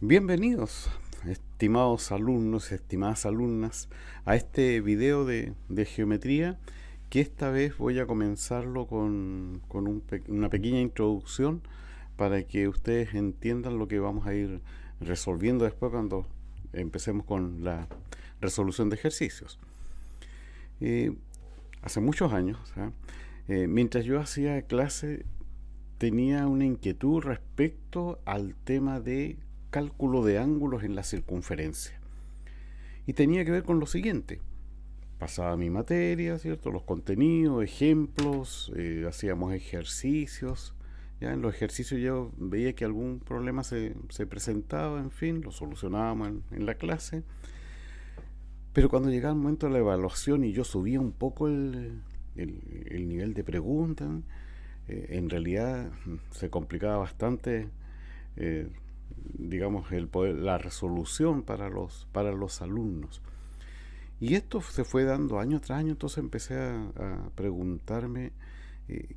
Bienvenidos, estimados alumnos, estimadas alumnas, a este video de geometría que esta vez voy a comenzarlo con una pequeña introducción para que ustedes entiendan lo que vamos a ir resolviendo después cuando empecemos con la resolución de ejercicios. Eh, Hace muchos años, ¿ah? Mientras yo hacía clase, tenía una inquietud respecto al tema de cálculo de ángulos en la circunferencia. Y tenía que ver con lo siguiente. Pasaba mi materia, ¿cierto? Los contenidos, ejemplos, hacíamos ejercicios. Ya en los ejercicios yo veía que algún problema se presentaba, en fin, lo solucionábamos en la clase. Pero cuando llegaba el momento de la evaluación y yo subía un poco el nivel de preguntas, en realidad se complicaba bastante, eh, digamos, la resolución para los alumnos. Y esto se fue dando año tras año, entonces empecé a preguntarme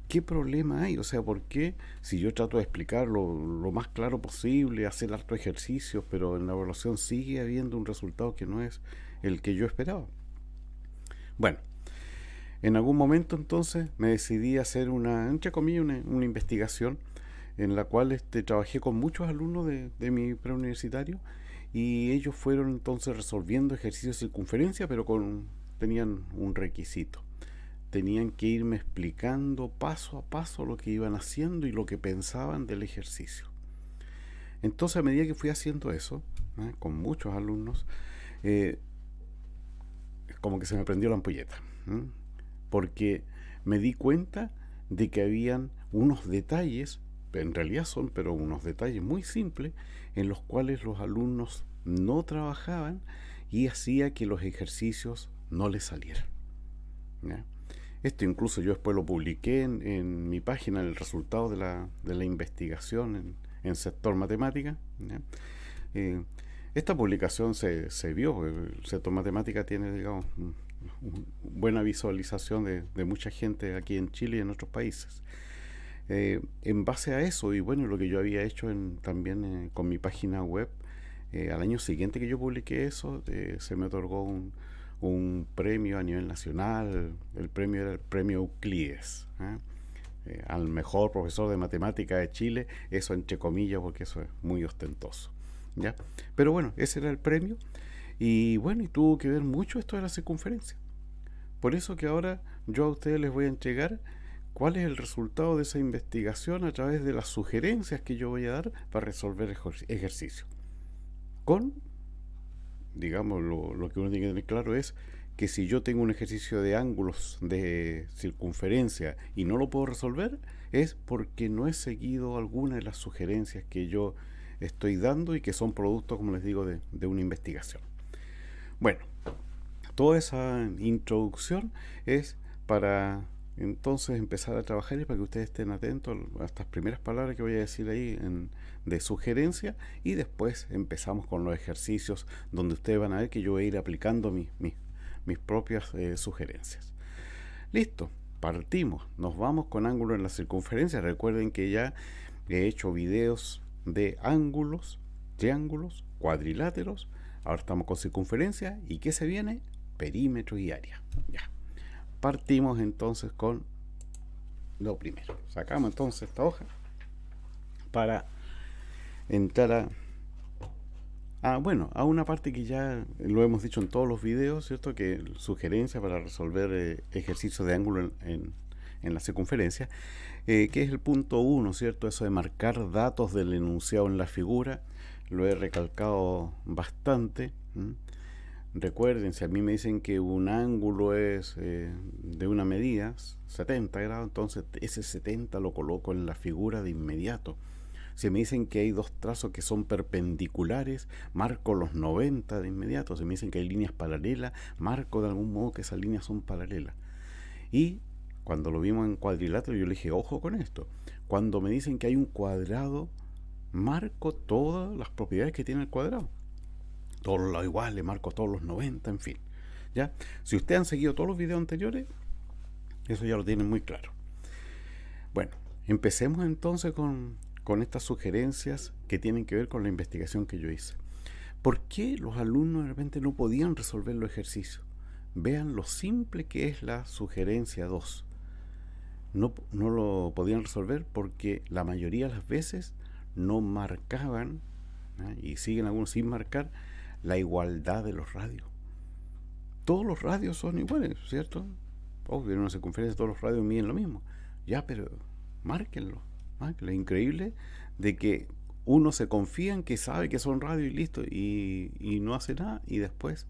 qué problema hay, o sea, por qué si yo trato de explicarlo lo más claro posible, hacer harto ejercicios, pero en la evaluación sigue habiendo un resultado que no es el que yo esperaba. Bueno, en algún momento entonces me decidí a hacer entre comillas, una investigación en la cual trabajé con muchos alumnos de mi preuniversitario y ellos fueron entonces resolviendo ejercicios de circunferencia, pero tenían un requisito. Tenían que irme explicando paso a paso lo que iban haciendo y lo que pensaban del ejercicio. Entonces, a medida que fui haciendo eso, con muchos alumnos, eh, como que se me prendió la ampolleta, ¿eh? Porque me di cuenta de que habían unos detalles, en realidad son, pero unos detalles muy simples, en los cuales los alumnos no trabajaban y hacía que los ejercicios no les salieran, ¿ya? Esto incluso yo después lo publiqué en mi página, el resultado de la investigación en sector matemática, ¿ya? Eh, Esta publicación se vio, el sector matemática tiene, digamos, buena visualización de mucha gente aquí en Chile y en otros países. En base a eso, y bueno, lo que yo había hecho también con mi página web, al año siguiente que yo publiqué eso, se me otorgó un premio a nivel nacional. El premio era el premio Euclides, ¿eh? Al mejor profesor de matemática de Chile, eso entre comillas porque eso es muy ostentoso, ¿ya? Pero bueno, ese era el premio y bueno, y tuvo que ver mucho esto de la circunferencia. Por eso que ahora yo a ustedes les voy a entregar cuál es el resultado de esa investigación a través de las sugerencias que yo voy a dar para resolver ejercicios. Con, digamos, lo que uno tiene que tener claro es que si yo tengo un ejercicio de ángulos de circunferencia y no lo puedo resolver, es porque no he seguido alguna de las sugerencias que yo estoy dando y que son producto, como les digo, de una investigación. Bueno, toda esa introducción es para entonces empezar a trabajar y para que ustedes estén atentos a estas primeras palabras que voy a decir ahí de sugerencia y después empezamos con los ejercicios donde ustedes van a ver que yo voy a ir aplicando mis propias sugerencias. Listo, partimos, nos vamos con ángulos en la circunferencia. Recuerden que ya he hecho videos de ángulos, triángulos, cuadriláteros. Ahora estamos con circunferencia y ¿qué se viene? Perímetro y área. Ya. Partimos entonces con lo primero. Sacamos entonces esta hoja para entrar bueno, a una parte que ya lo hemos dicho en todos los videos, ¿cierto? Que sugerencia para resolver ejercicios de ángulo en la circunferencia, que es el punto uno, ¿cierto? Eso de marcar datos del enunciado en la figura, lo he recalcado bastante. Recuerden, si a mí me dicen que un ángulo es de una medida, 70 grados, entonces ese 70 lo coloco en la figura de inmediato. Si me dicen que hay dos trazos que son perpendiculares, marco los 90 de inmediato. Si me dicen que hay líneas paralelas, marco de algún modo que esas líneas son paralelas. Y cuando lo vimos en cuadrilátero, yo le dije, ojo con esto. Cuando me dicen que hay un cuadrado, marco todas las propiedades que tiene el cuadrado. Todos los lados iguales, marco todos los 90, en fin. ¿Ya? Si ustedes han seguido todos los videos anteriores, eso ya lo tienen muy claro. Bueno, empecemos entonces con estas sugerencias que tienen que ver con la investigación que yo hice. ¿Por qué los alumnos de repente no podían resolver los ejercicios? Vean lo simple que es la sugerencia 2. No lo podían resolver porque la mayoría de las veces no marcaban, ¿eh? Y siguen algunos sin marcar la igualdad de los radios. Todos los radios son iguales, ¿cierto? Obvio, en una circunferencia todos los radios miden lo mismo. Ya, pero márquenlo. Márquenlo. Es increíble de que uno se confía en que sabe que son radios y listo, y no hace nada, y después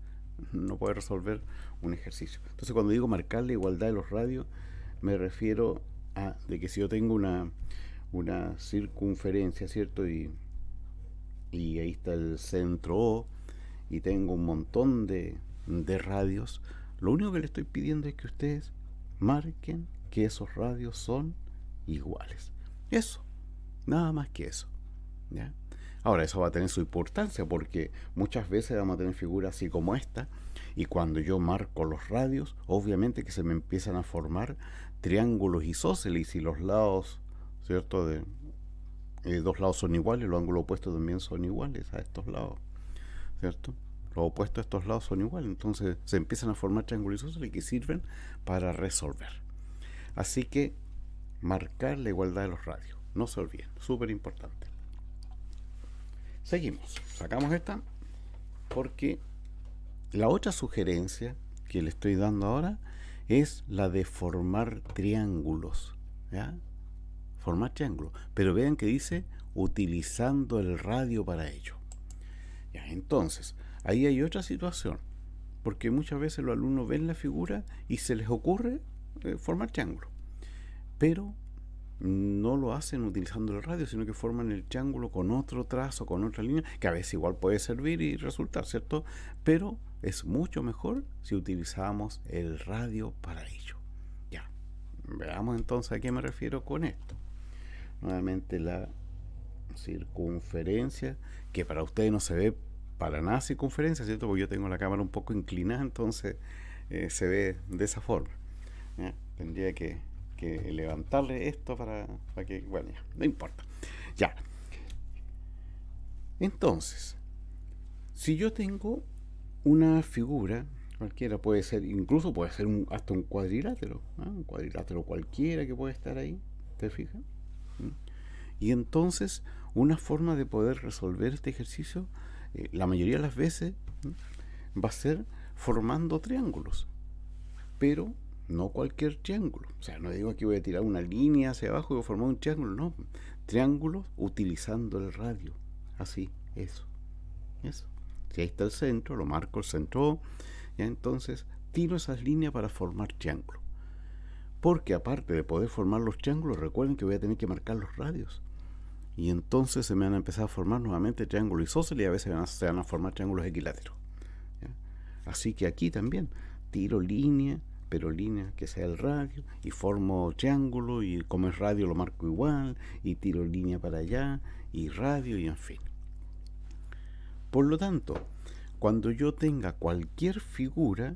no puede resolver un ejercicio. Entonces, cuando digo marcar la igualdad de los radios, me refiero a de que si yo tengo una circunferencia, ¿cierto? Y ahí está el centro O, y tengo un montón de radios, lo único que le estoy pidiendo es que ustedes marquen que esos radios son iguales. Eso, nada más que eso, ¿ya? Ahora, eso va a tener su importancia porque muchas veces vamos a tener figuras así como esta, y cuando yo marco los radios, obviamente que se me empiezan a formar triángulos isósceles, y los lados, ¿cierto? Dos lados son iguales, los ángulos opuestos también son iguales a estos lados, ¿cierto? Los opuestos a estos lados son iguales, entonces se empiezan a formar triángulos isósceles que sirven para resolver. Así que marcar la igualdad de los radios, no se olviden, súper importante. Seguimos, sacamos esta porque la otra sugerencia que le estoy dando ahora es la de formar triángulos, ¿ya? Formar triángulos, pero vean que dice utilizando el radio para ello. Ya, entonces, ahí hay otra situación, porque muchas veces los alumnos ven la figura y se les ocurre formar triángulos, pero no lo hacen utilizando el radio, sino que forman el triángulo con otro trazo, con otra línea, que a veces igual puede servir y resultar, ¿cierto? Pero es mucho mejor si utilizamos el radio para ello. Ya, veamos entonces a qué me refiero con esto. Nuevamente la circunferencia, que para ustedes no se ve para nada circunferencia, ¿cierto? Porque yo tengo la cámara un poco inclinada, entonces se ve de esa forma, ¿ya? Tendría que levantarle esto para que, bueno, ya, no importa. Ya. Entonces, si yo tengo una figura, cualquiera puede ser, incluso puede ser hasta un cuadrilátero, ¿no? Un cuadrilátero cualquiera que puede estar ahí, ¿te fijas? Y entonces, una forma de poder resolver este ejercicio, la mayoría de las veces, va a ser formando triángulos, pero no cualquier triángulo. O sea, no digo que voy a tirar una línea hacia abajo y voy a formar un triángulo, no. Triángulos utilizando el radio. Así, eso. Si ahí está el centro, lo marco el centro, ya entonces tiro esas líneas para formar triángulos. Porque aparte de poder formar los triángulos, recuerden que voy a tener que marcar los radios. Y entonces se me van a empezar a formar nuevamente triángulos isósceles, y a veces se van a formar triángulos equiláteros, ¿ya? Así que aquí también tiro línea, pero línea que sea el radio, y formo triángulo, y como es radio lo marco igual, y tiro línea para allá, y radio, y en fin. Por lo tanto, cuando yo tenga cualquier figura,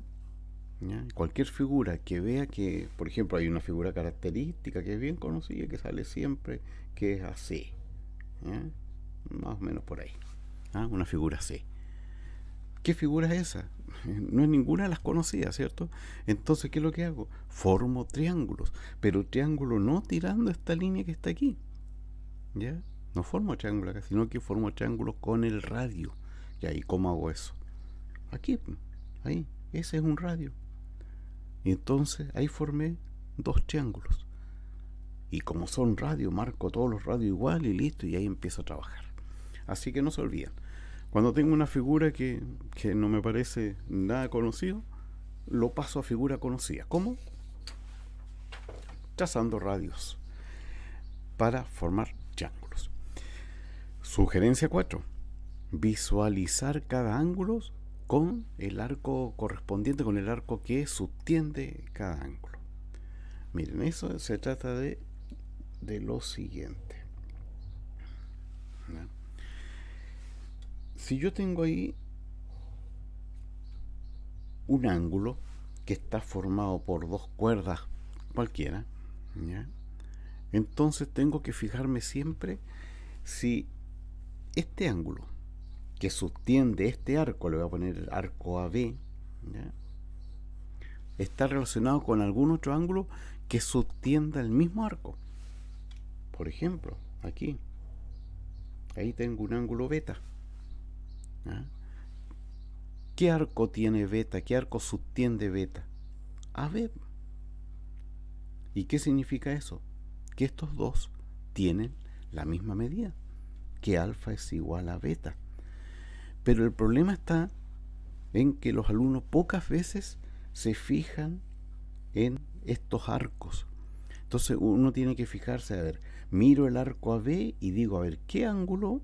¿ya? Cualquier figura que vea que, por ejemplo, hay una figura característica que es bien conocida, que sale siempre, que es así, ¿ya? Más o menos por ahí, ¿ah? Una figura así. ¿Qué figura es esa? No es ninguna de las conocidas, ¿cierto? Entonces, ¿qué es lo que hago? Formo triángulos, pero triángulo no tirando esta línea que está aquí, ¿ya? No formo triángulo acá, sino que formo triángulos con el radio. ¿Y ahí cómo hago eso? Aquí, ahí, ese es un radio. Y entonces ahí formé dos triángulos. Y como son radios, marco todos los radios igual y listo, y ahí empiezo a trabajar. Así que no se olviden. Cuando tengo una figura que no me parece nada conocido, lo paso a figura conocida. ¿Cómo? Trazando radios para formar triángulos. Sugerencia 4. Visualizar cada ángulo con el arco correspondiente, con el arco que subtiende cada ángulo. Miren, eso se trata de lo siguiente, ¿no? Si yo tengo ahí un ángulo que está formado por dos cuerdas cualquiera, ¿ya? Entonces tengo que fijarme siempre Si este ángulo que sostiene este arco, le voy a poner el arco AB, ¿ya?, está relacionado con algún otro ángulo que sostienda el mismo arco. Por ejemplo, aquí, ahí tengo un ángulo beta, ¿ya? ¿Qué arco tiene beta? ¿Qué arco sostiene beta? AB. ¿Y qué significa eso? Que estos dos tienen la misma medida, que alfa es igual a beta. Pero el problema está en que los alumnos pocas veces se fijan en estos arcos. Entonces uno tiene que fijarse, a ver, miro el arco AB y digo, a ver, ¿qué ángulo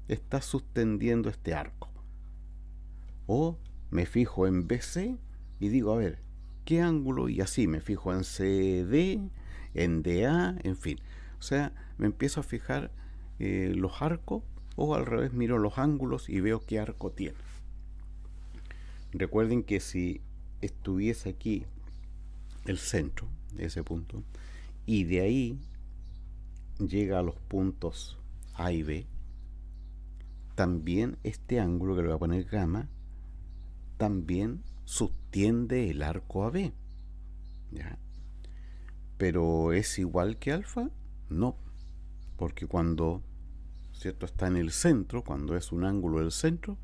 está sosteniendo este arco? O me fijo en BC y digo, a ver, ¿qué ángulo? Y así me fijo en CD, en DA, en fin. O sea, me empiezo a fijar los arcos, o al revés, miro los ángulos y veo qué arco tiene. Recuerden que si estuviese aquí el centro de ese punto, y de ahí llega a los puntos A y B, también este ángulo, que le voy a poner gamma, también sostiene el arco AB, ¿ya? Pero ¿es igual que alfa? No, porque cuando, ¿cierto?, está en el centro, cuando es un ángulo del centro,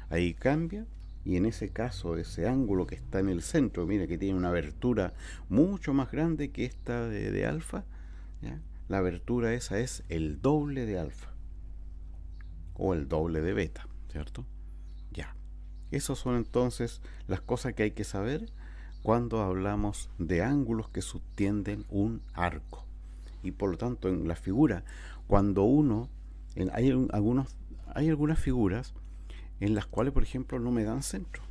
ahí cambia, y en ese caso ese ángulo que está en el centro, mira que tiene una abertura mucho más grande que esta de alfa, ¿ya?, la abertura esa es el doble de alfa o el doble de beta, ¿cierto? Ya. Esas son entonces las cosas que hay que saber cuando hablamos de ángulos que sostienen un arco. Y por lo tanto, en la figura, cuando hay algunas figuras en las cuales, por ejemplo, no me dan centro.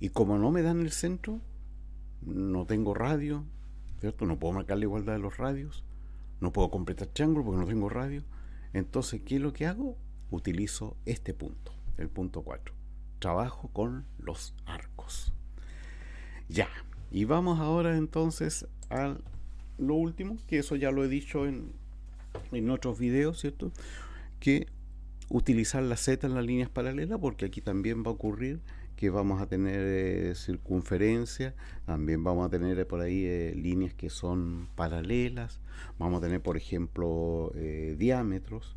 Y como no me dan el centro, no tengo radio, ¿cierto? No puedo marcar la igualdad de los radios, no puedo completar triángulo porque no tengo radio. Entonces, ¿qué es lo que hago? Utilizo este punto, el punto 4. Trabajo con los arcos. Ya, y vamos ahora entonces a lo último, que eso ya lo he dicho en otros videos, ¿cierto? Que utilizar la Z en las líneas paralelas, porque aquí también va a ocurrir que vamos a tener circunferencia, también vamos a tener por ahí líneas que son paralelas, vamos a tener, por ejemplo, diámetros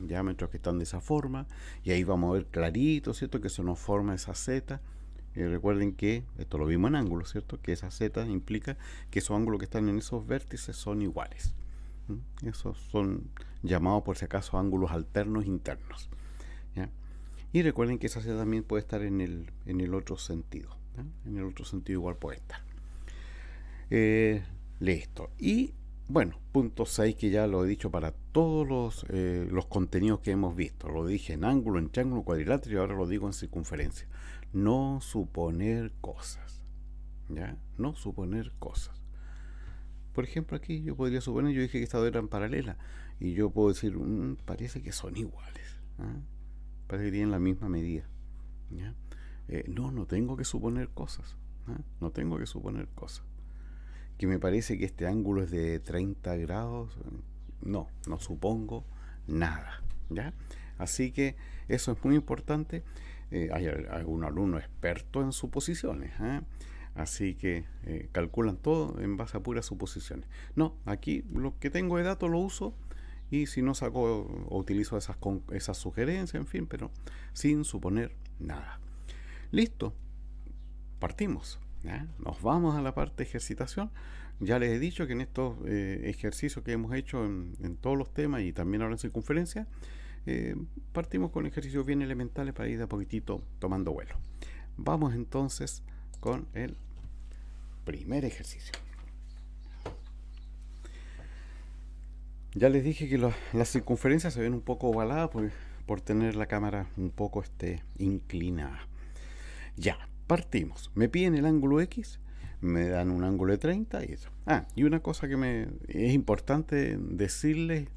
que están de esa forma, y ahí vamos a ver clarito, ¿cierto?, que se nos forma esa Z. Recuerden que esto lo vimos en ángulos, ¿cierto?, que esa Z implica que esos ángulos que están en esos vértices son iguales. Esos son llamados, por si acaso, ángulos alternos internos, ¿ya? Y recuerden que esa Z también puede estar en el otro sentido, ¿ya? En el otro sentido igual puede estar. Listo. Y bueno, punto 6, que ya lo he dicho para todos los contenidos que hemos visto. Lo dije en ángulo, en triángulo, cuadrilátero, y ahora lo digo en circunferencia. No suponer cosas, ¿ya? No suponer cosas. Por ejemplo, aquí yo podría suponer, yo dije que estas dos eran paralelas, y yo puedo decir, parece que son iguales, ¿eh? Parece que tienen la misma medida, ¿ya? No tengo que suponer cosas, ¿eh? No tengo que suponer cosas. Que me parece que este ángulo es de 30 grados, no supongo nada, ¿ya? Así que eso es muy importante. Hay algún alumno experto en suposiciones, ¿eh? Así que calculan todo en base a puras suposiciones. No, aquí lo que tengo de datos lo uso, y si no saco o utilizo esas sugerencias, en fin, pero sin suponer nada. Listo, partimos, ¿ya? Nos vamos a la parte de ejercitación. Ya les he dicho que en estos ejercicios que hemos hecho en todos los temas, y también ahora en circunferencia, partimos con ejercicios bien elementales para ir de a poquitito tomando vuelo. Vamos entonces con el primer ejercicio. Ya les dije que las circunferencias se ven un poco ovaladas por tener la cámara un poco inclinada. Ya, partimos. Me piden el ángulo X, me dan un ángulo de 30 y eso. Y una cosa que es importante decirles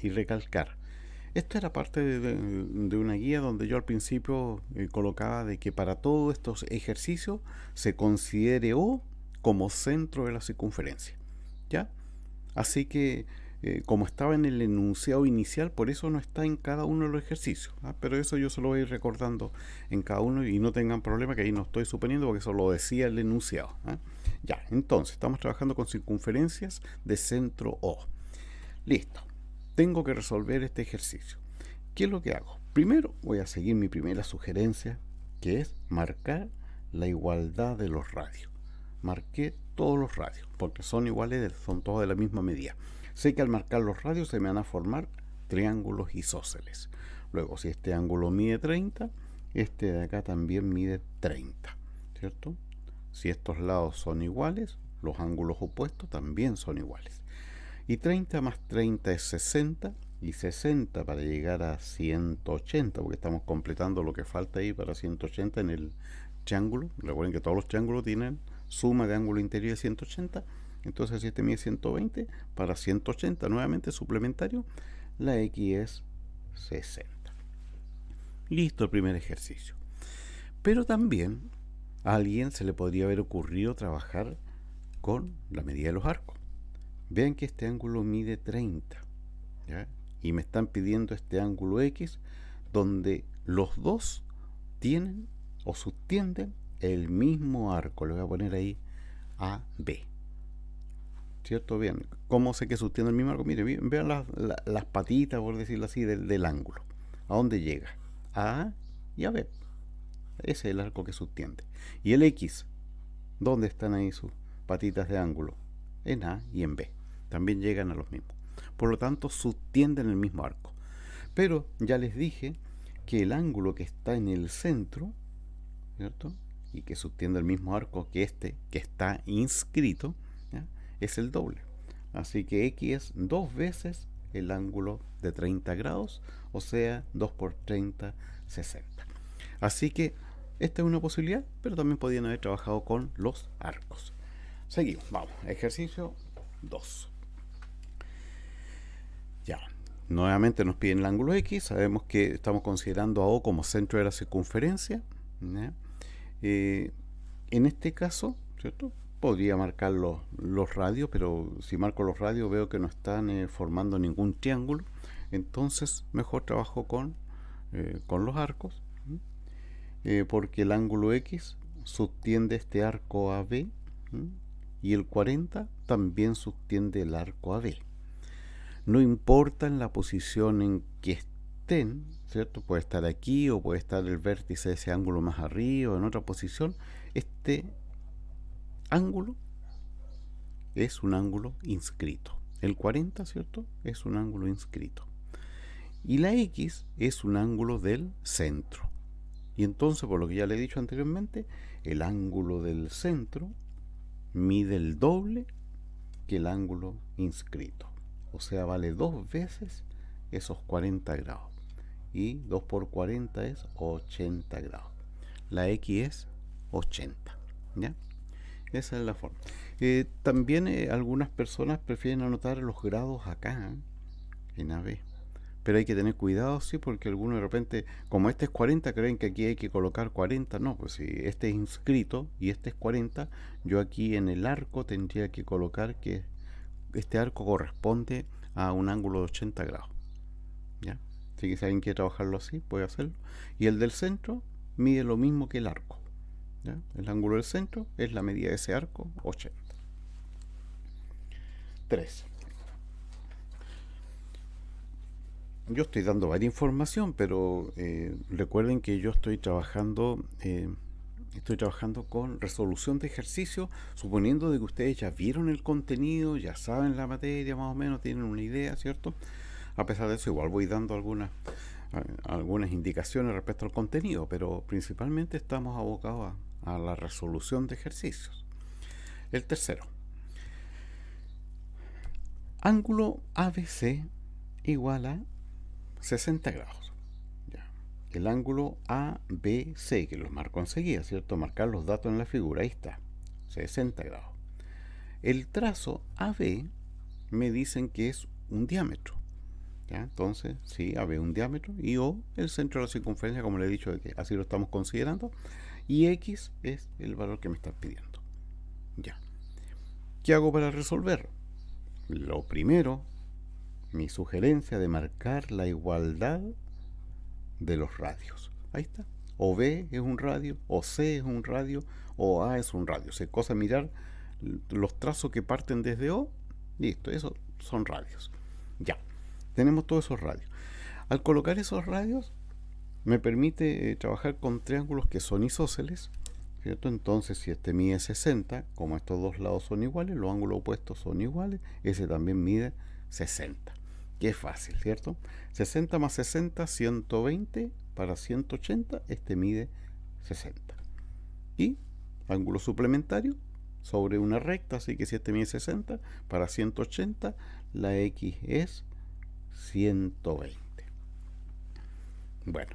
y recalcar. Esto era parte de una guía donde yo al principio colocaba de que para todos estos ejercicios se considere O como centro de la circunferencia, ¿ya? Así que como estaba en el enunciado inicial, por eso no está en cada uno de los ejercicios. Pero eso yo se lo voy a ir recordando en cada uno y no tengan problema que ahí no estoy suponiendo porque eso lo decía el enunciado. Ya, entonces estamos trabajando con circunferencias de centro O. Listo. Tengo que resolver este ejercicio. ¿Qué es lo que hago? Primero voy a seguir mi primera sugerencia, que es marcar la igualdad de los radios. Marqué todos los radios, porque son iguales, son todos de la misma medida. Sé que al marcar los radios se me van a formar triángulos isósceles. Luego, si este ángulo mide 30, este de acá también mide 30, ¿cierto? Si estos lados son iguales, los ángulos opuestos también son iguales. Y 30 más 30 es 60, y 60 para llegar a 180, porque estamos completando lo que falta ahí para 180 en el triángulo. Recuerden que todos los triángulos tienen suma de ángulo interior de 180. Entonces, si este mide 120, para 180 nuevamente suplementario, la X es 60. Listo el primer ejercicio. Pero también a alguien se le podría haber ocurrido trabajar con la medida de los arcos. Vean que este ángulo mide 30, ¿ya? Y me están pidiendo este ángulo X, donde los dos tienen o subtienden el mismo arco. Le voy a poner ahí AB. ¿Cierto? Bien, ¿cómo sé que sostiene el mismo arco? Mire, vean las patitas, por decirlo así, del ángulo. ¿A dónde llega? A A y a B. Ese es el arco que sostiene. Y el X, ¿dónde están ahí sus patitas de ángulo? En A y en B. También llegan a los mismos. Por lo tanto, sostienden el mismo arco. Pero ya les dije que el ángulo que está en el centro, ¿cierto? Y que sostiene el mismo arco que este, que está inscrito, ¿ya? Es el doble. Así que X es 2 veces el ángulo de 30 grados, o sea, 2 por 30, 60. Así que esta es una posibilidad, pero también podrían haber trabajado con los arcos. Seguimos, vamos, ejercicio 2. Ya, nuevamente nos piden el ángulo X, sabemos que estamos considerando a O como centro de la circunferencia, ¿ya? En este caso, ¿cierto? Podría marcar los radios, pero si marco los radios veo que no están formando ningún triángulo, entonces mejor trabajo con los arcos, porque el ángulo X subtiende este arco AB, y el 40 también subtiende el arco AB. No importa en la posición en que estén, ¿cierto? Puede estar aquí o puede estar el vértice de ese ángulo más arriba o en otra posición. Este ángulo es un ángulo inscrito. El 40, ¿cierto? Es un ángulo inscrito. Y la X es un ángulo del centro. Y entonces, por lo que ya le he dicho anteriormente, el ángulo del centro mide el doble que el ángulo inscrito. O sea, vale 2 veces esos 40 grados. Y 2 por 40 es 80 grados. La X es 80. ¿Ya? Esa es la forma. También algunas personas prefieren anotar los grados acá, en AB. Pero hay que tener cuidado, sí, porque algunos de repente, como este es 40, creen que aquí hay que colocar 40. No, pues si este es inscrito y este es 40, yo aquí en el arco tendría que colocar que este arco corresponde a un ángulo de 80 grados. ¿Ya? Así que si alguien quiere trabajarlo así, puede hacerlo. Y el del centro mide lo mismo que el arco. ¿Ya? El ángulo del centro es la medida de ese arco, 80. 3. Yo estoy dando varias información, pero recuerden que yo estoy trabajando con resolución de ejercicio, suponiendo de que ustedes ya vieron el contenido, ya saben la materia más o menos, tienen una idea, ¿cierto? A pesar de eso, igual voy dando algunas indicaciones respecto al contenido, pero principalmente estamos abocados a la resolución de ejercicios. El tercero, ángulo ABC igual a 60 grados. Ya. El ángulo ABC, que los marco enseguida, ¿cierto? Marcar los datos en la figura, ahí está, 60 grados. El trazo AB me dicen que es un diámetro. ¿Ya? Entonces, sí, AB un diámetro y O el centro de la circunferencia, como le he dicho, que así lo estamos considerando, y X es el valor que me están pidiendo. Ya. ¿Qué hago para resolver? Lo primero mi sugerencia de marcar la igualdad de los radios. Ahí está. O B es un radio, o C es un radio, o A es un radio. Es cosa mirar los trazos que parten desde O. Listo, esos son radios. Ya, tenemos todos esos radios. Al colocar esos radios, me permite trabajar con triángulos que son isósceles, ¿cierto? Entonces, si este mide 60, como estos dos lados son iguales, los ángulos opuestos son iguales, ese también mide 60. Que es fácil, ¿cierto? 60 más 60, 120 para 180, este mide 60. Y ángulo suplementario sobre una recta, así que si este mide 60 para 180, la X es 120. Bueno,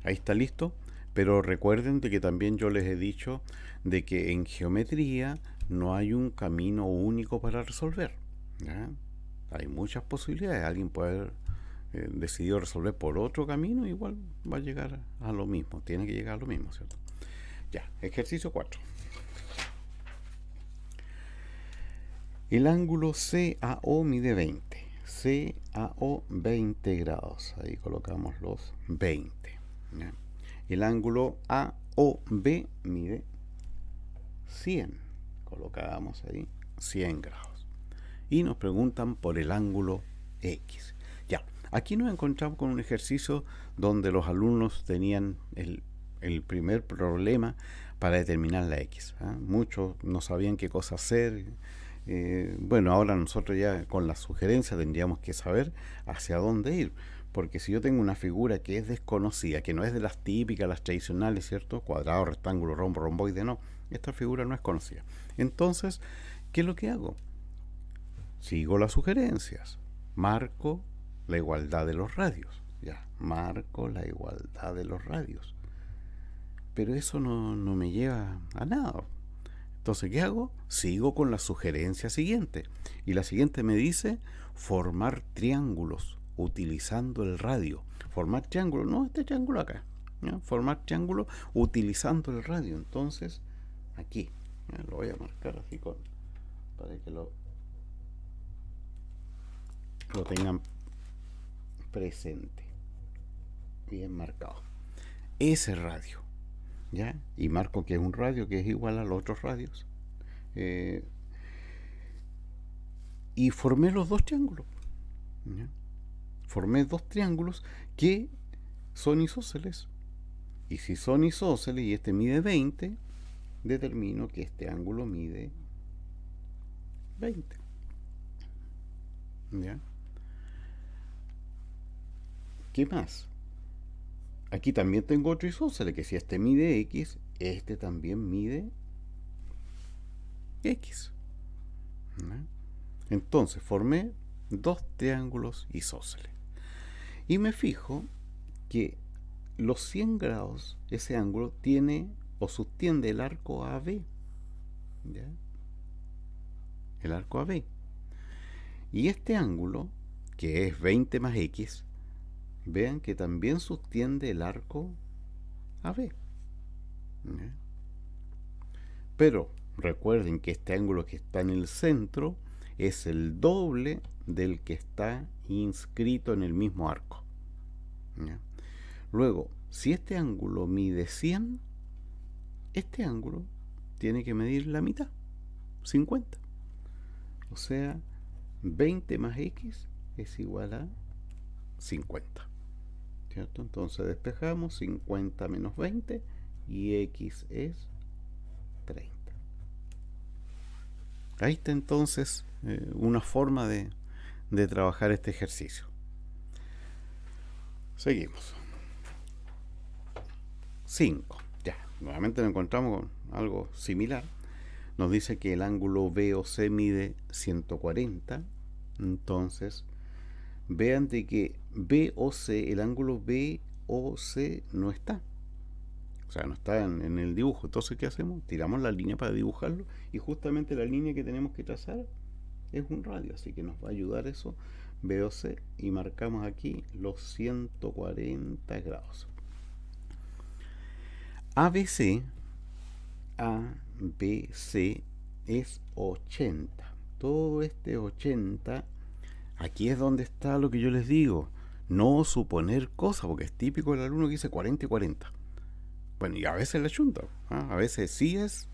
ahí está listo, pero recuerden de que también yo les he dicho de que en geometría no hay un camino único para resolver, ¿ya? Hay muchas posibilidades. Alguien puede haber decidido resolver por otro camino, igual va a llegar a lo mismo, tiene que llegar a lo mismo, ¿cierto? Ya, ejercicio 4. El ángulo CAO mide 20. CAO 20 grados. Ahí colocamos los 20. ¿Ya? El ángulo AOB mide 100. Colocamos ahí 100 grados. Y nos preguntan por el ángulo X. Ya, aquí nos encontramos con un ejercicio donde los alumnos tenían el primer problema para determinar la X. Muchos no sabían qué cosa hacer. Bueno, ahora nosotros ya con la sugerencia tendríamos que saber hacia dónde ir, porque si yo tengo una figura que es desconocida, que no es de las típicas, las tradicionales, ¿cierto? Cuadrado, rectángulo, rombo, romboide, no, esta figura no es conocida. Entonces, ¿qué es lo que hago? Sigo las sugerencias, marco la igualdad de los radios, ya, marco la igualdad de los radios, pero eso no me lleva a nada. Entonces, ¿qué hago? Sigo con la sugerencia siguiente. Y la siguiente me dice formar triángulos utilizando el radio. Formar triángulo, no este triángulo acá. ¿Ya? Formar triángulo utilizando el radio. Entonces, aquí. ¿Ya? Lo voy a marcar así para que lo tengan presente. Bien marcado. Ese radio. ¿Ya? Y marco que es un radio que es igual a los otros radios. Y formé los dos triángulos. ¿Ya? Formé dos triángulos que son isósceles. Y si son isósceles y este mide 20, determino que este ángulo mide 20. ¿Ya? ¿Qué más? Aquí también tengo otro isósceles, que si este mide X, este también mide X. ¿Ya? Entonces formé dos triángulos isósceles. Y me fijo que los 100 grados, ese ángulo tiene o sostiene el arco AB. ¿Ya? El arco AB. Y este ángulo, que es 20 más X, vean que también sostiene el arco AB. ¿Ya? Pero recuerden que este ángulo que está en el centro es el doble del que está inscrito en el mismo arco. ¿Ya? Luego, si este ángulo mide 100, este ángulo tiene que medir la mitad, 50. O sea, 20 más X es igual a 50. ¿Cierto? Entonces despejamos 50 menos 20 y X es 30. Ahí está entonces una forma de trabajar este ejercicio. Seguimos. 5. Ya, nuevamente nos encontramos con algo similar. Nos dice que el ángulo BOC mide 140. Entonces, vean de que BOC, el ángulo BOC no está. O sea, no está en el dibujo. Entonces, ¿qué hacemos? Tiramos la línea para dibujarlo. Y justamente la línea que tenemos que trazar es un radio. Así que nos va a ayudar eso, BOC. Y marcamos aquí los 140 grados. ABC, ABC es 80. Todo este 80 aquí es donde está lo que yo les digo. No suponer cosas, porque es típico del alumno que dice 40 y 40. Bueno, y a veces la chunta. ¿Ah? A veces sí es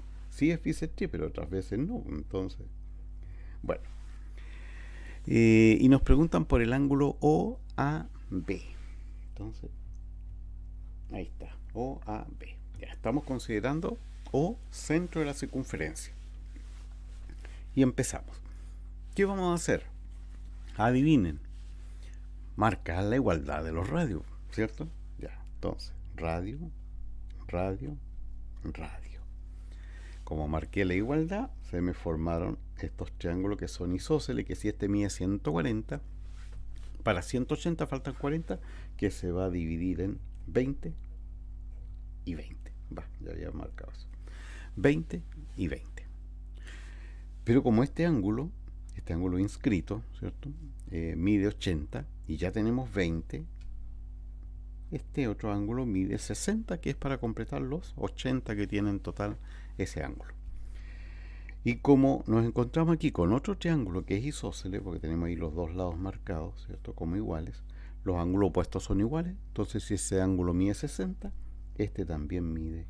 bisectriz, pero otras veces no. Entonces, bueno. Y nos preguntan por el ángulo OAB. Entonces, ahí está, OAB. Ya estamos considerando O centro de la circunferencia. Y empezamos. ¿Qué vamos a hacer? Adivinen. Marcar la igualdad de los radios, ¿cierto? Ya, entonces, radio, radio, radio. Como marqué la igualdad, se me formaron estos triángulos que son isósceles, que si este mide 140, para 180 faltan 40, que se va a dividir en 20 y 20. Va, ya había marcado eso. 20 y 20. Pero como este ángulo inscrito, ¿cierto? Mide 80 y ya tenemos 20, este otro ángulo mide 60, que es para completar los 80 que tiene en total ese ángulo. Y como nos encontramos aquí con otro triángulo que es isósceles, porque tenemos ahí los dos lados marcados, ¿cierto? Como iguales, los ángulos opuestos son iguales, entonces si ese ángulo mide 60, este también mide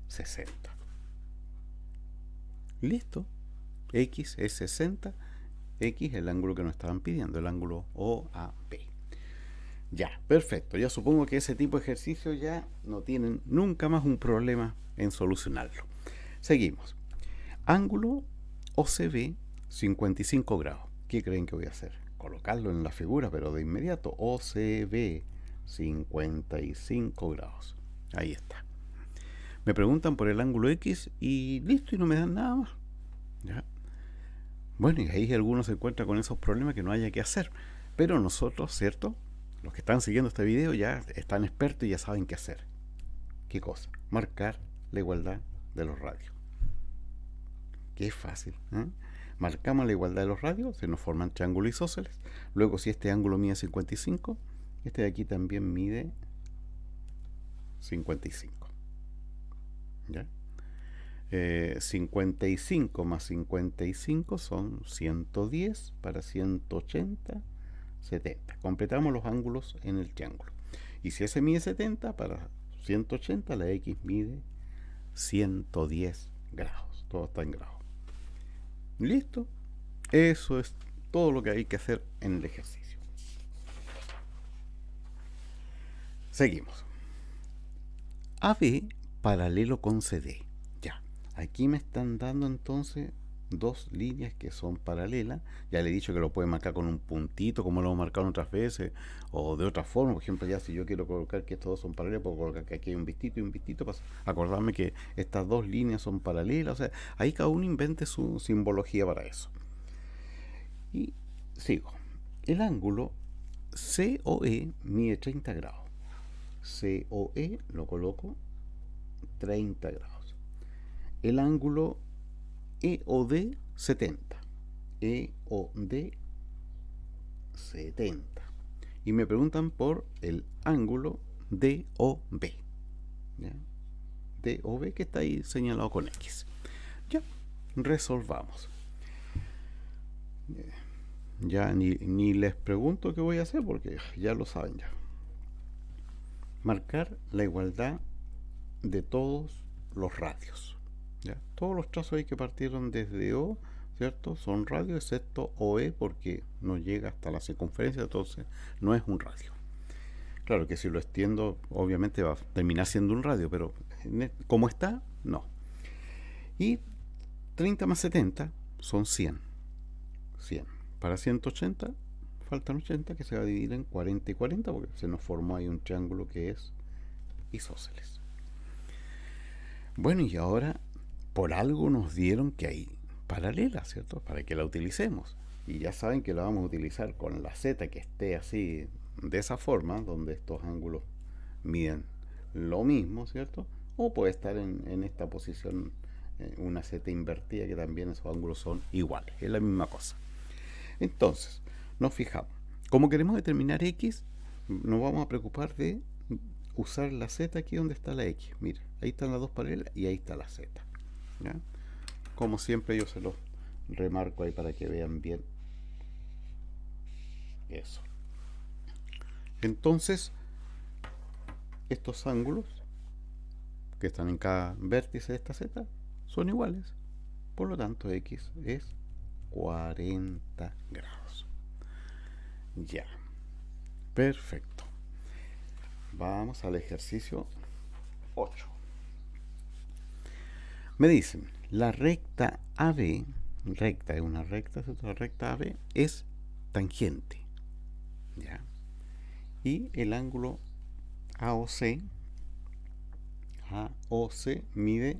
60. Listo. X es 60, X el ángulo que nos estaban pidiendo, el ángulo OAB. Ya, perfecto. Ya supongo que ese tipo de ejercicio ya no tienen nunca más un problema en solucionarlo. Seguimos. Ángulo OCB 55 grados. ¿Qué creen que voy a hacer? Colocarlo en la figura, pero de inmediato. OCB 55 grados. Ahí está. Me preguntan por el ángulo X y listo, y no me dan nada más. ¿Ya? Bueno, y ahí algunos se encuentran con esos problemas que no haya que hacer. Pero nosotros, ¿cierto? Los que están siguiendo este video ya están expertos y ya saben qué hacer. ¿Qué cosa? Marcar la igualdad de los radios. Que es fácil. Marcamos la igualdad de los radios, se nos forman triángulos isósceles. Luego, si este ángulo mide 55, este de aquí también mide 55. ¿Ya? 55 más 55 son 110 para 180, 70. Completamos los ángulos en el triángulo. Y si ese mide 70, para 180 la X mide 110 grados. Todo está en grados. Listo. Eso es todo lo que hay que hacer en el ejercicio. Seguimos. AB paralelo con CD. Ya. Aquí me están dando entonces dos líneas que son paralelas. Ya le he dicho que lo pueden marcar con un puntito, como lo hemos marcado otras veces, o de otra forma. Por ejemplo, ya si yo quiero colocar que estos dos son paralelos, puedo colocar que aquí hay un vistito y un vistito para acordarme que estas dos líneas son paralelas. O sea, ahí cada uno invente su simbología para eso. Y sigo. El ángulo COE mide 30 grados. COE lo coloco 30 grados. El ángulo EOD 70. EOD 70. Y me preguntan por el ángulo DOB. ¿Ya? DOB que está ahí señalado con X. Ya, resolvamos. Ya ni les pregunto qué voy a hacer porque ya lo saben ya. Marcar la igualdad de todos los radios. ¿Ya? Todos los trazos ahí que partieron desde O, ¿cierto? Son radios, excepto OE porque no llega hasta la circunferencia, entonces no es un radio. Claro que si lo extiendo, obviamente va a terminar siendo un radio, pero como está, no. Y 30 más 70 son 100. 100. Para 180 faltan 80, que se va a dividir en 40 y 40 porque se nos formó ahí un triángulo que es isósceles. Bueno, y ahora por algo nos dieron que hay paralela, ¿cierto? Para que la utilicemos. Y ya saben que la vamos a utilizar con la z que esté así, de esa forma, donde estos ángulos miden lo mismo, ¿cierto? O puede estar en esta posición, una z invertida, que también esos ángulos son iguales, es la misma cosa. Entonces, nos fijamos. Como queremos determinar x, nos vamos a preocupar de usar la z aquí donde está la x. Mira, ahí están las dos paralelas y ahí está la z. ¿Ya? Como siempre yo se los remarco ahí para que vean bien. Eso. Entonces, estos ángulos que están en cada vértice de esta Z son iguales. Por lo tanto, X es 40 grados. Ya. Perfecto. Vamos al ejercicio 8. Me dicen, la recta AB, recta es una recta, la recta AB es tangente. ¿Ya? Y el ángulo AOC mide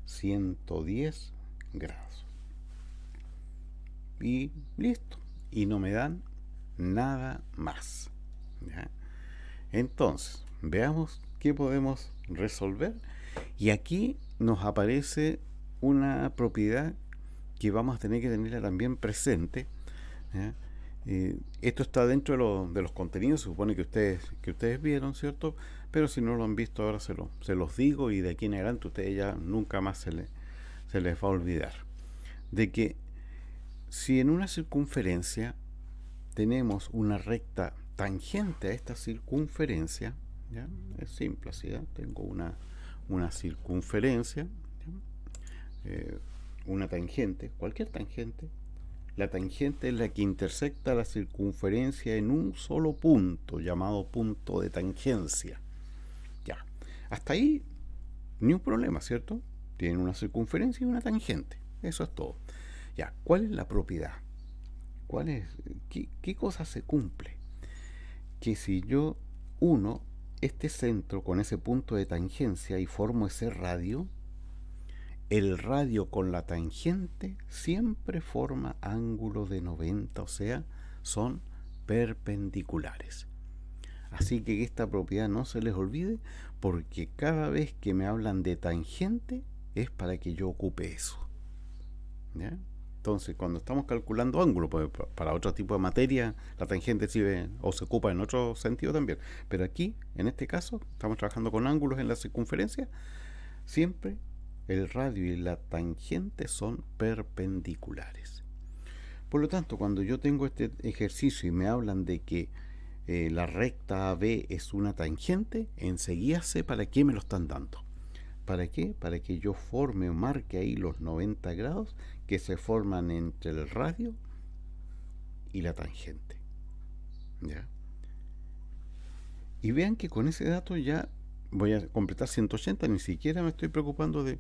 110 grados. Y listo. Y no me dan nada más. ¿Ya? Entonces, veamos qué podemos resolver. Y aquí nos aparece una propiedad que vamos a tener que tenerla también presente. ¿Ya? Esto está dentro de los contenidos, se supone que ustedes vieron, ¿cierto? Pero si no lo han visto ahora se los digo, y de aquí en adelante ustedes ya nunca más se les va a olvidar. De que si en una circunferencia tenemos una recta tangente a esta circunferencia, ¿ya? Es simple así, ¿ya? Tengo una circunferencia, una tangente, cualquier tangente. La tangente es la que intersecta la circunferencia en un solo punto, llamado punto de tangencia. Ya, hasta ahí ni un problema, ¿cierto? Tienen una circunferencia y una tangente, eso es todo. Ya, ¿cuál es la propiedad? ¿Qué cosa se cumple? Que si yo uno este centro con ese punto de tangencia y formo ese radio, el radio con la tangente siempre forma ángulo de 90, o sea, son perpendiculares. Así que esta propiedad no se les olvide, porque cada vez que me hablan de tangente es para que yo ocupe eso. ¿Ya? Entonces, cuando estamos calculando ángulo, pues, para otro tipo de materia, la tangente sirve o se ocupa en otro sentido también. Pero aquí, en este caso, estamos trabajando con ángulos en la circunferencia. Siempre el radio y la tangente son perpendiculares. Por lo tanto, cuando yo tengo este ejercicio y me hablan de que la recta AB es una tangente, enseguida sé para qué me lo están dando. ¿Para qué? Para que yo forme o marque ahí los 90 grados que se forman entre el radio y la tangente. ¿Ya? Y vean que con ese dato ya voy a completar 180, ni siquiera me estoy preocupando de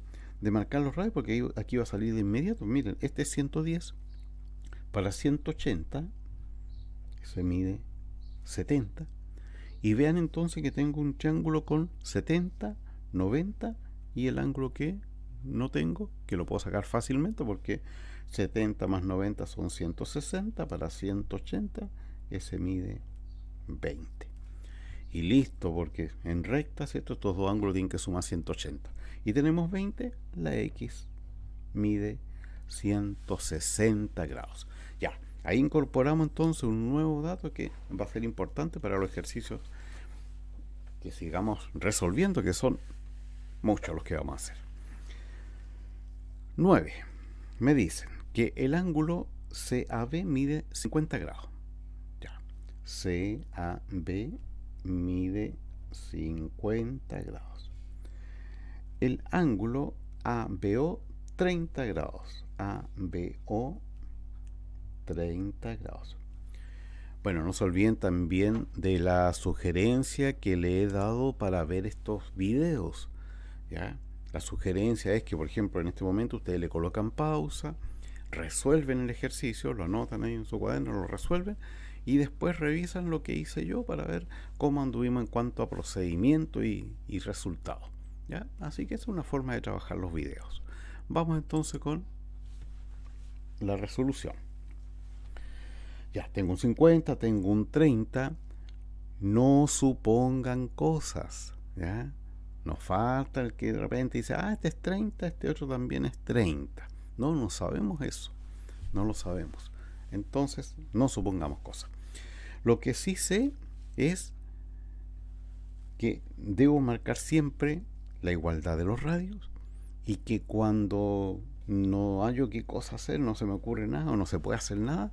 marcar los radios, porque aquí va a salir de inmediato. Miren, este es 110, para 180 se mide 70, y vean entonces que tengo un triángulo con 70, 90 y el ángulo que no tengo, que lo puedo sacar fácilmente porque 70 más 90 son 160, para 180 ese mide 20. Y listo, porque en recta, ¿cierto? Estos dos ángulos tienen que sumar 180. Y tenemos 20, la X mide 160 grados. Ya, ahí incorporamos entonces un nuevo dato que va a ser importante para los ejercicios que sigamos resolviendo, que son muchos los que vamos a hacer. 9. Me dicen que el ángulo CAB mide 50 grados. Ya, CAB mide 50 grados. El ángulo ABO 30 grados. ABO 30 grados. Bueno, no se olviden también de la sugerencia que le he dado para ver estos videos. ¿Ya? La sugerencia es que, por ejemplo, en este momento ustedes le colocan pausa, resuelven el ejercicio, lo anotan ahí en su cuaderno, lo resuelven, y después revisan lo que hice yo para ver cómo anduvimos en cuanto a procedimiento y resultados. ¿Ya? Así que esa es una forma de trabajar los videos. Vamos entonces con la resolución. Ya, tengo un 50, tengo un 30. No supongan cosas, ¿ya? Nos falta el que de repente dice, este es 30, este otro también es 30. No sabemos eso, no lo sabemos. Entonces, no supongamos cosas. Lo que sí sé es que debo marcar siempre la igualdad de los radios, y que cuando no hallo qué cosa hacer, no se me ocurre nada o no se puede hacer nada,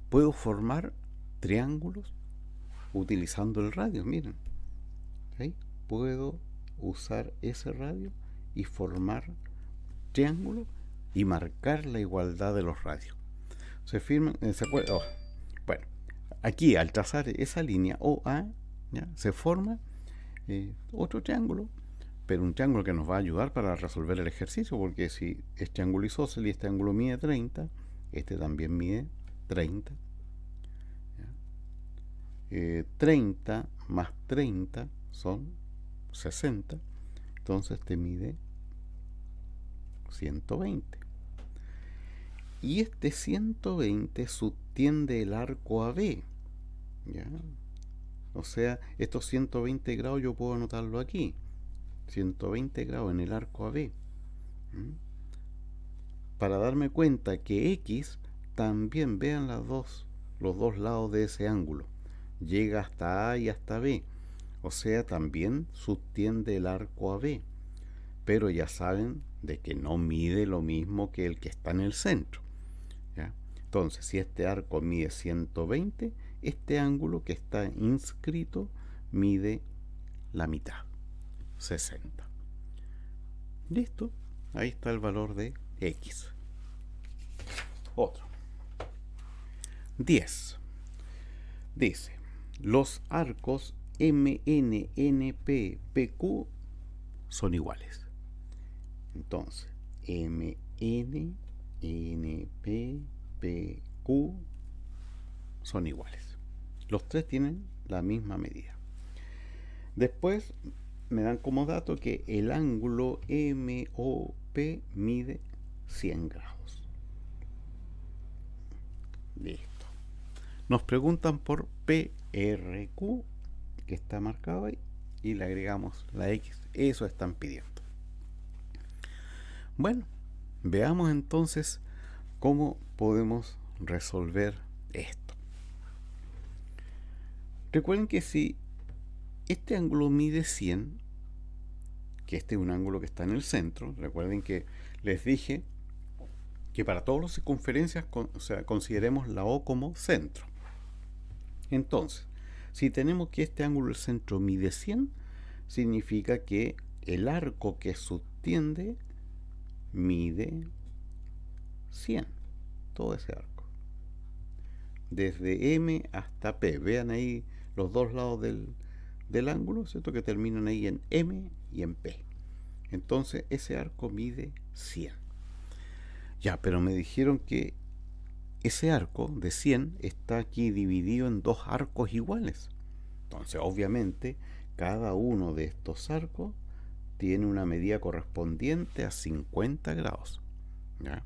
puedo formar triángulos utilizando el radio, miren. ¿Sí? Puedo usar ese radio y formar triángulos y marcar la igualdad de los radios. Se firman, se puede, bueno, aquí al trazar esa línea OA, ¿ya? Se forma otro triángulo, pero un triángulo que nos va a ayudar para resolver el ejercicio, porque si es triángulo isósceles y este ángulo mide 30, este también mide 30. 30 más 30 son 60, entonces te mide 120. Y este 120 subtiende el arco AB, ¿ya? O sea, estos 120 grados yo puedo anotarlo aquí. 120 grados en el arco AB. ¿Mm? Para darme cuenta que X también, vean los dos lados de ese ángulo. Llega hasta A y hasta B. O sea, también subtiende el arco AB. Pero ya saben de que no mide lo mismo que el que está en el centro. ¿Ya? Entonces, si este arco mide 120, este ángulo que está inscrito mide la mitad, 60. Listo, ahí está el valor de X. Otro. 10. Dice, los arcos MNNP, PQ son iguales. Entonces, MN, NP, PQ son iguales. Los tres tienen la misma medida. Después me dan como dato que el ángulo MOP mide 100 grados. Listo. Nos preguntan por PRQ, que está marcado ahí, y le agregamos la X. Eso están pidiendo. Bueno, veamos entonces cómo podemos resolver esto. Recuerden que si este ángulo mide 100, que este es un ángulo que está en el centro, recuerden que les dije que para todas las circunferencias, consideremos la O como centro. Entonces, si tenemos que este ángulo del centro mide 100, significa que el arco que subtiende mide 100, todo ese arco. Desde M hasta P, vean ahí los dos lados del ángulo, ¿cierto? Que terminan ahí en M y en P. Entonces ese arco mide 100. Ya, pero me dijeron que ese arco de 100 está aquí dividido en dos arcos iguales. Entonces, obviamente, cada uno de estos arcos tiene una medida correspondiente a 50 grados. ¿Ya?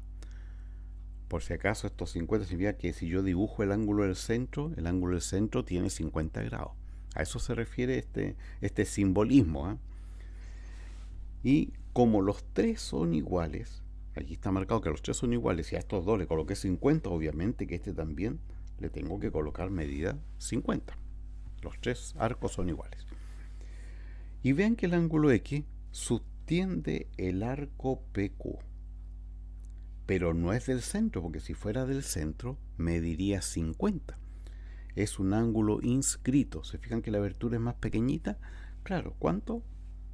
Por si acaso, estos 50 significa que si yo dibujo el ángulo del centro tiene 50 grados. A eso se refiere este simbolismo. ¿Eh? Y como los tres son iguales, aquí está marcado que los tres son iguales, y a estos dos le coloqué 50, obviamente que este también le tengo que colocar medida 50. Los tres arcos son iguales. Y vean que el ángulo X subtiende el arco PQ. Pero no es del centro, porque si fuera del centro, mediría 50. Es un ángulo inscrito. ¿Se fijan que la abertura es más pequeñita? Claro, ¿cuánto?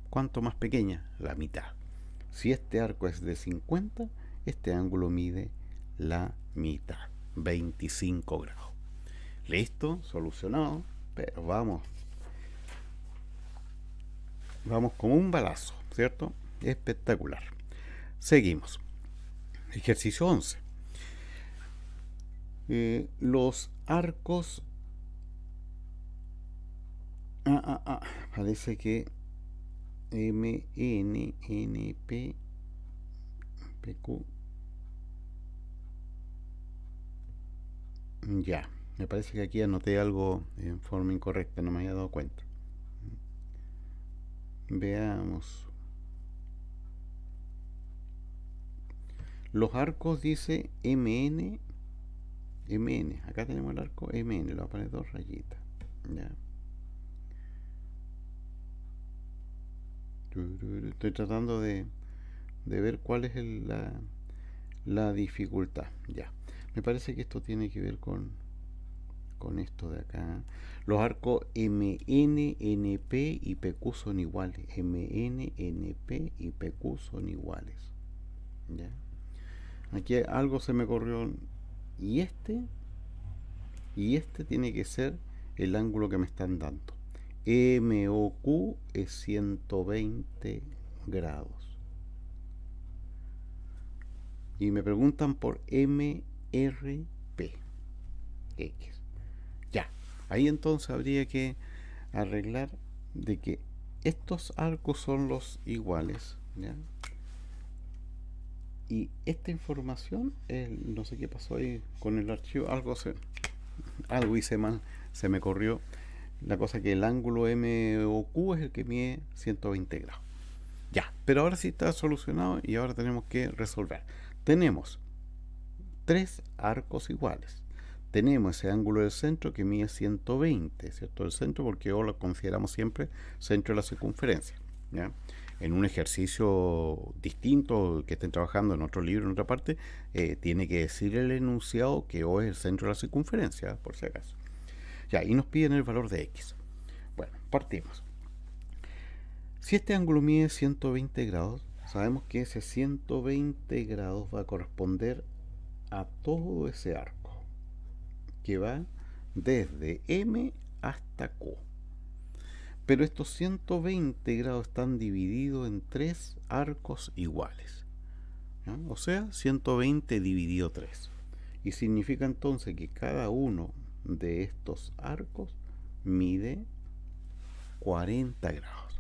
¿Cuánto más pequeña? La mitad. Si este arco es de 50, este ángulo mide la mitad, 25 grados. Listo, solucionado, pero vamos como un balazo, ¿cierto? Espectacular. Seguimos. Ejercicio 11. Los arcos... Parece que M, N, N, P, P, Q. Ya, me parece que aquí anoté algo en forma incorrecta, no me había dado cuenta. Veamos. Los arcos dice MN, MN. Acá tenemos el arco MN, le voy a poner dos rayitas. Ya. Estoy tratando de ver cuál es la dificultad. Ya. Me parece que esto tiene que ver con esto de acá. Los arcos MN, NP y PQ son iguales. MN, NP y PQ son iguales. ¿Ya? Aquí algo se me corrió. Y este, y este tiene que ser el ángulo que me están dando. MOQ es 120 grados. Y me preguntan por MRP. X. Ya. Ahí entonces habría que arreglar de que estos arcos son los iguales. ¿Ya? Y esta información, no sé qué pasó ahí con el archivo, algo hice mal, se me corrió. La cosa que el ángulo MOQ es el que mide 120 grados. Ya, pero ahora sí está solucionado y ahora tenemos que resolver. Tenemos tres arcos iguales. Tenemos ese ángulo del centro que mide 120, ¿cierto? El centro, porque hoy lo consideramos siempre centro de la circunferencia. ¿Ya? En un ejercicio distinto que estén trabajando en otro libro, en otra parte, tiene que decir el enunciado que O es el centro de la circunferencia, por si acaso. Ya, y nos piden el valor de X. Bueno, partimos. Si este ángulo mide 120 grados, sabemos que ese 120 grados va a corresponder a todo ese arco, que va desde M hasta Q. Pero estos 120 grados están divididos en tres arcos iguales. ¿Ya? O sea, 120 dividido 3. Y significa entonces que cada uno de estos arcos mide 40 grados.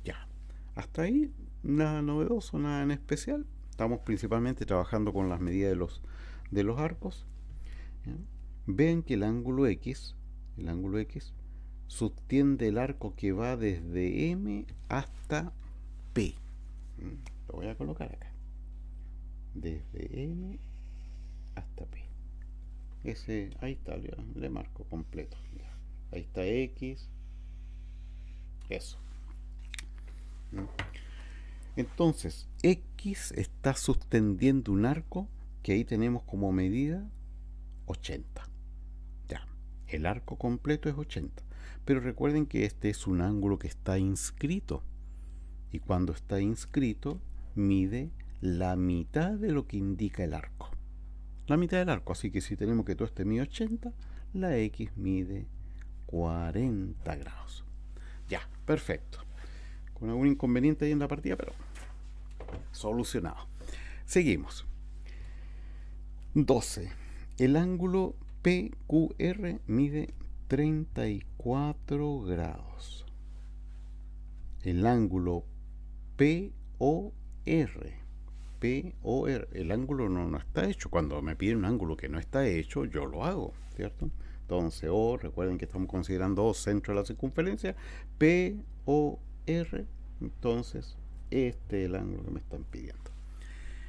Ya, hasta ahí nada novedoso, nada en especial. Estamos principalmente trabajando con las medidas de los arcos. ¿Ya? Ven que el ángulo X subtiende el arco que va desde M hasta P. Lo voy a colocar acá. Desde M hasta P. Ese, ahí está, ya, le marco completo. Ya. Ahí está X. Eso. Entonces, X está sosteniendo un arco que ahí tenemos como medida 80. Ya, el arco completo es 80. Pero recuerden que este es un ángulo que está inscrito. Y cuando está inscrito, mide la mitad de lo que indica el arco. La mitad del arco. Así que si tenemos que todo este mide 80, la X mide 40 grados. Ya, perfecto. Con algún inconveniente ahí en la partida, pero solucionado. Seguimos. 12. El ángulo PQR mide 34 grados. El ángulo POR, el ángulo no está hecho. Cuando me piden un ángulo que no está hecho, yo lo hago, ¿cierto? Entonces, O, recuerden que estamos considerando O centro de la circunferencia, POR, entonces este es el ángulo que me están pidiendo.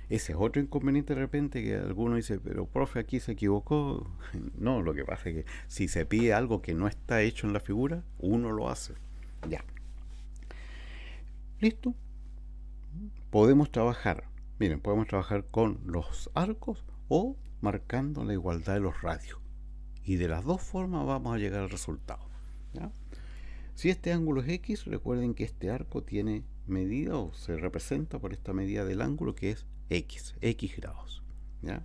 Ese es otro inconveniente de repente que alguno dice, pero profe, aquí se equivocó. No, lo que pasa es que si se pide algo que no está hecho en la figura, uno lo hace. Ya. ¿Listo? Podemos trabajar, miren, podemos trabajar con los arcos o marcando la igualdad de los radios. Y de las dos formas vamos a llegar al resultado. ¿Ya? Si este ángulo es X, recuerden que este arco tiene medida o se representa por esta medida del ángulo que es X grados. ¿Ya?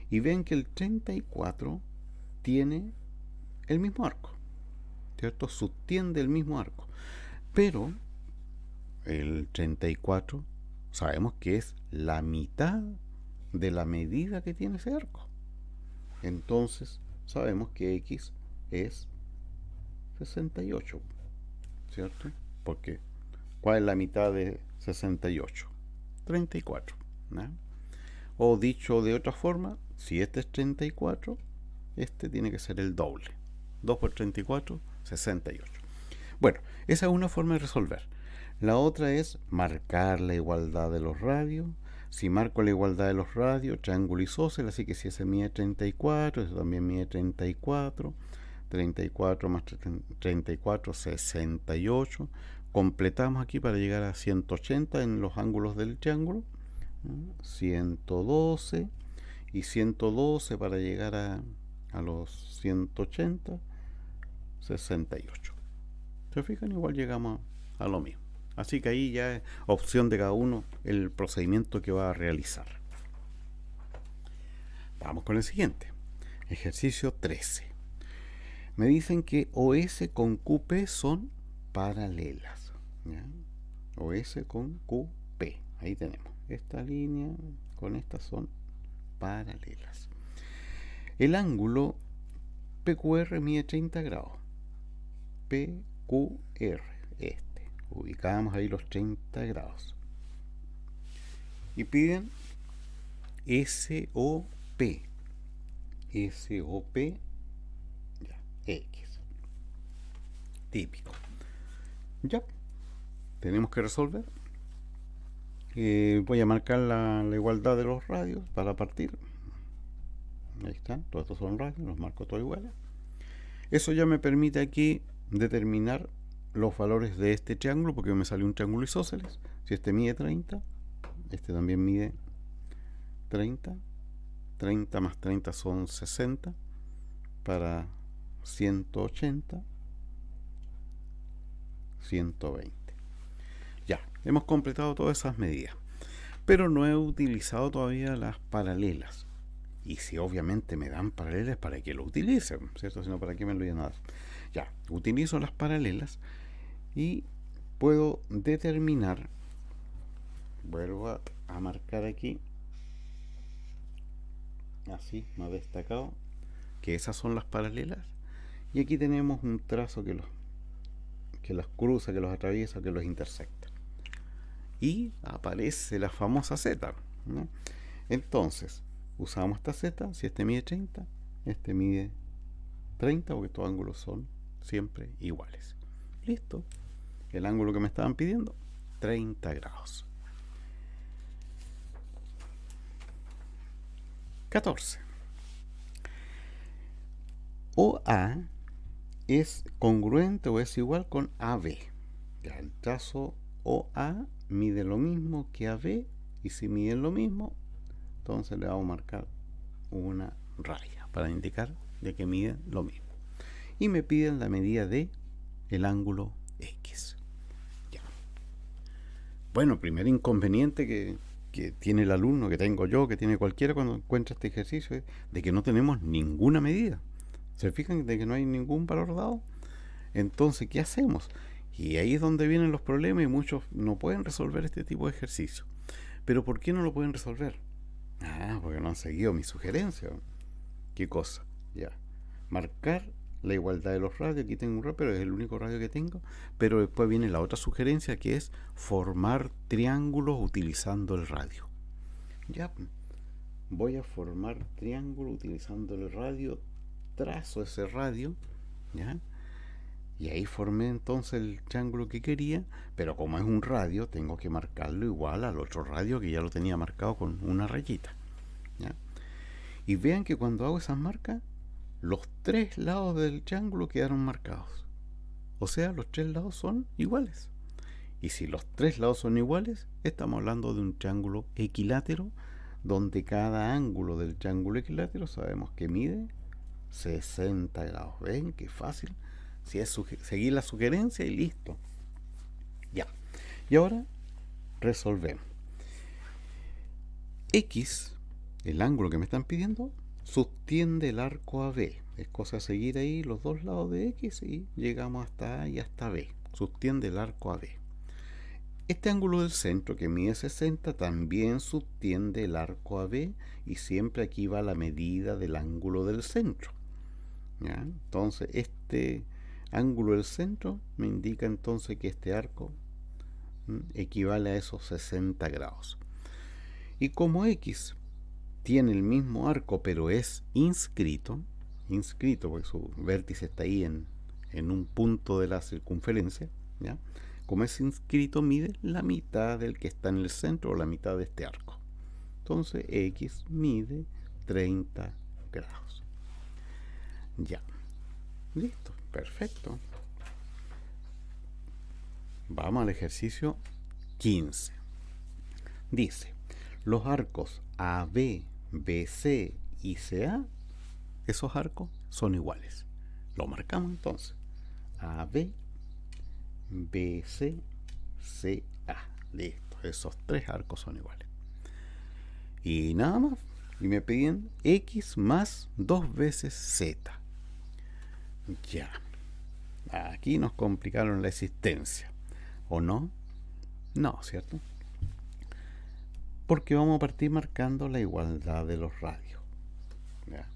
Y ven que el 34 tiene el mismo arco, ¿cierto? Subtiende el mismo arco. Pero el 34 sabemos que es la mitad de la medida que tiene ese arco. Entonces sabemos que X es 68, ¿cierto? Porque ¿cuál es la mitad de 68? 34. ¿no? O dicho de otra forma, si este es 34, este tiene que ser el doble. 2 por 34, 68. Bueno, esa es una forma de resolver. La otra es marcar la igualdad de los radios. Si marco la igualdad de los radios, triángulo isósceles, así que si ese mide 34, ese también mide 34. 34 más 34, 68. Completamos aquí para llegar a 180 en los ángulos del triángulo. 112. y 112 para llegar a los 180, 68. ¿Se fijan? Igual llegamos a lo mismo. Así que ahí ya es opción de cada uno el procedimiento que va a realizar. Vamos con el siguiente. Ejercicio 13. Me dicen que OS con QP son paralelas. ¿Ya? OS con QP. Ahí tenemos. Esta línea con esta son paralelas. El ángulo PQR mide 30 grados. PQR, ubicamos ahí los 30 grados. Y piden SOP. SOP, ya, X. Típico. Ya, tenemos que resolver. Voy a marcar la igualdad de los radios para partir. Ahí están, todos estos son radios, los marco todos iguales. Eso ya me permite aquí determinar los valores de este triángulo, porque me salió un triángulo isósceles. Si este mide 30, este también mide 30. 30 más 30 son 60 para 180, 120. Ya, hemos completado todas esas medidas, pero no he utilizado todavía las paralelas. Y si obviamente me dan paralelas, ¿para qué lo utilicen? ¿Cierto? Si no, ¿para qué me lo iban a dar? Ya, utilizo las paralelas y puedo determinar, vuelvo a marcar aquí, así, más destacado, que esas son las paralelas. Y aquí tenemos un trazo que los cruza, que los atraviesa, que los intersecta. Y aparece la famosa Z, ¿no? Entonces, usamos esta Z. Si este mide 30, este mide 30, porque estos ángulos son siempre iguales. Listo. El ángulo que me estaban pidiendo, 30 grados. 14. OA es congruente o es igual con AB. Ya, el trazo OA mide lo mismo que AB, y si miden lo mismo, entonces le vamos a marcar una raya para indicar de que miden lo mismo. Y me piden la medida de el ángulo X. Ya. Bueno, primer inconveniente que tiene el alumno, que tengo yo, que tiene cualquiera cuando encuentra este ejercicio, es de que no tenemos ninguna medida. ¿Se fijan de que no hay ningún valor dado? Entonces, ¿qué hacemos? Y ahí es donde vienen los problemas, y muchos no pueden resolver este tipo de ejercicio. ¿Pero por qué no lo pueden resolver? Porque no han seguido mi sugerencia. ¿Qué cosa? Ya. Marcar la igualdad de los radios. Aquí tengo un radio, pero es el único radio que tengo. Pero después viene la otra sugerencia, que es formar triángulos utilizando el radio. Ya. Voy a formar triángulo utilizando el radio. Trazo ese radio. ¿Ya? Y ahí formé entonces el triángulo que quería, pero como es un radio, tengo que marcarlo igual al otro radio que ya lo tenía marcado con una rayita. ¿Ya? Y vean que cuando hago esas marcas, los tres lados del triángulo quedaron marcados. O sea, los tres lados son iguales. Y si los tres lados son iguales, estamos hablando de un triángulo equilátero, donde cada ángulo del triángulo equilátero sabemos que mide 60 grados. ¿Ven? Qué fácil. Si es seguir la sugerencia y listo. Ya. Y ahora resolvemos. X, el ángulo que me están pidiendo, subtiende el arco AB. Es cosa de seguir ahí los dos lados de X y llegamos hasta A y hasta B. Subtiende el arco AB. Este ángulo del centro, que mide 60, también subtiende el arco AB, y siempre aquí va la medida del ángulo del centro. ¿Ya? Entonces, este ángulo del centro me indica entonces que este arco equivale a esos 60 grados. Y como X tiene el mismo arco, pero es inscrito porque su vértice está ahí en un punto de la circunferencia, ¿ya? Como es inscrito, mide la mitad del que está en el centro, o la mitad de este arco. Entonces X mide 30 grados. Ya. Listo. Perfecto. Vamos al ejercicio 15. Dice, los arcos AB, BC y CA, esos arcos son iguales. Lo marcamos entonces. AB, BC, CA. Listo, esos tres arcos son iguales. Y nada más. Y me piden X más 2 veces Z. Ya. Aquí nos complicaron la existencia. ¿O no? No, ¿cierto? Porque vamos a partir marcando la igualdad de los radios. ¿Ya?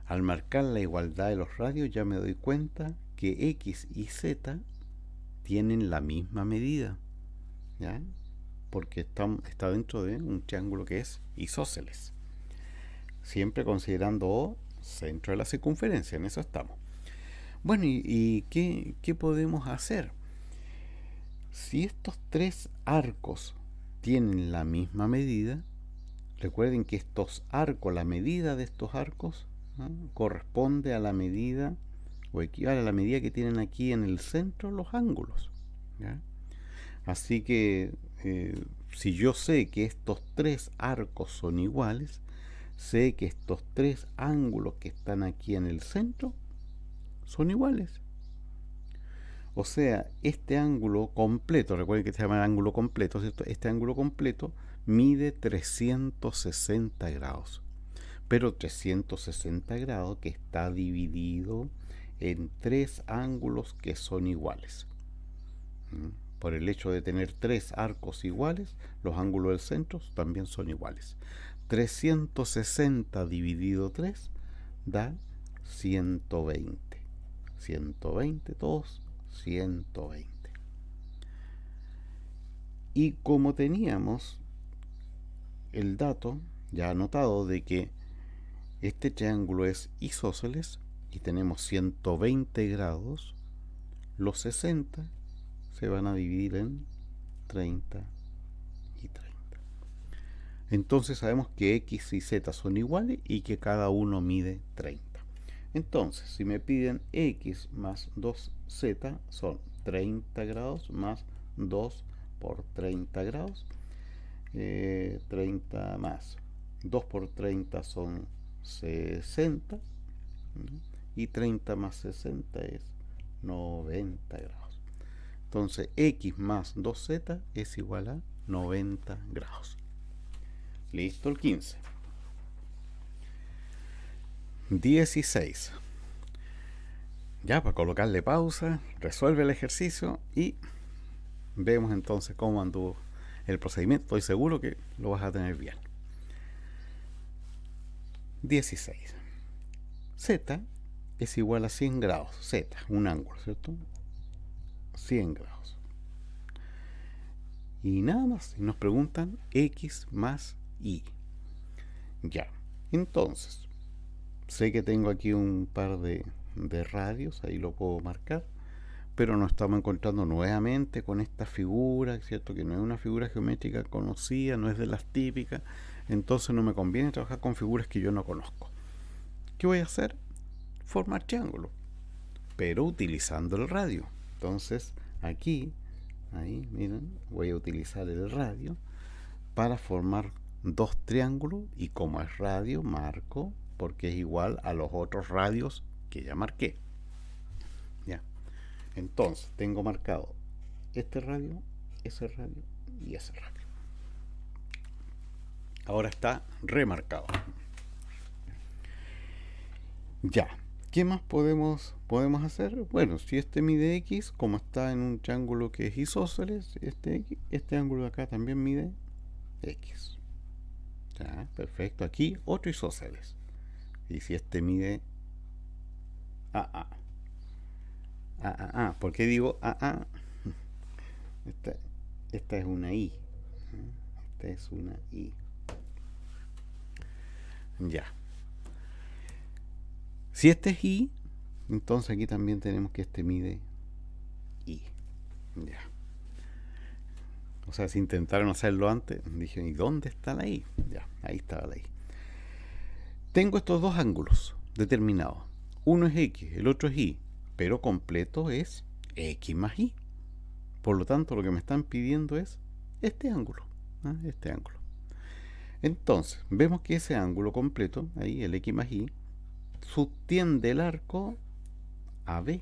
Al marcar la igualdad de los radios ya me doy cuenta que X y Z tienen la misma medida. ¿Ya? Porque está dentro de un triángulo que es isósceles. Siempre considerando O centro de la circunferencia, en eso estamos. Bueno, ¿y qué podemos hacer? Si estos tres arcos tienen la misma medida, recuerden que estos arcos, la medida de estos arcos, ¿no?, corresponde a la medida o equivale a la medida que tienen aquí en el centro los ángulos. ¿Ya? Así que si yo sé que estos tres arcos son iguales, sé que estos tres ángulos que están aquí en el centro son iguales. O sea, este ángulo completo, recuerden que se llama ángulo completo, ¿cierto? Este ángulo completo mide 360 grados. Pero 360 grados que está dividido en tres ángulos que son iguales. Por el hecho de tener tres arcos iguales, los ángulos del centro también son iguales. 360 dividido 3 da 120. 120 todos. 120. Y como teníamos el dato ya anotado de que este triángulo es isósceles y tenemos 120 grados, los 60 se van a dividir en 30 y 30. Entonces sabemos que X y Z son iguales y que cada uno mide 30. Entonces, si me piden X más 2Z, son 30 grados más 2 por 30 grados. 30 más 2 por 30 son 60. Y 30 más 60 es 90 grados. Entonces, X más 2Z es igual a 90 grados. Listo el 15. 16. Ya, para colocarle pausa, resuelve el ejercicio y vemos entonces cómo anduvo el procedimiento. Estoy seguro que lo vas a tener bien. 16. Z es igual a 100 grados. Z, un ángulo, ¿cierto? 100 grados. Y nada más. Y nos preguntan X más Y. Ya. Entonces, sé que tengo aquí un par de radios, ahí lo puedo marcar, pero nos estamos encontrando nuevamente con esta figura, ¿cierto? Que no es una figura geométrica conocida, no es de las típicas, entonces no me conviene trabajar con figuras que yo no conozco. ¿Qué voy a hacer? Formar triángulos, pero utilizando el radio. Entonces, aquí, ahí, miren, voy a utilizar el radio para formar dos triángulos y como es radio, marco porque es igual a los otros radios que ya marqué. Ya. Entonces, tengo marcado este radio, ese radio y ese radio. Ahora está remarcado. Ya. ¿Qué más podemos hacer? Bueno, si este mide X, como está en un triángulo que es isósceles, este ángulo de acá también mide X. Ya, perfecto. Aquí otro isósceles. Y si este mide AA. ¿Por qué digo AA? Esta es una I. Esta es una I. Ya. Si este es I, entonces aquí también tenemos que este mide I. Ya. O sea, si intentaron hacerlo antes, dije, ¿y dónde está la I? Ya, ahí estaba la I. Tengo estos dos ángulos determinados. Uno es X, el otro es Y, pero completo es X más Y. Por lo tanto, lo que me están pidiendo es este ángulo. Este ángulo. Entonces, vemos que ese ángulo completo, ahí el X más Y, subtiende el arco AB.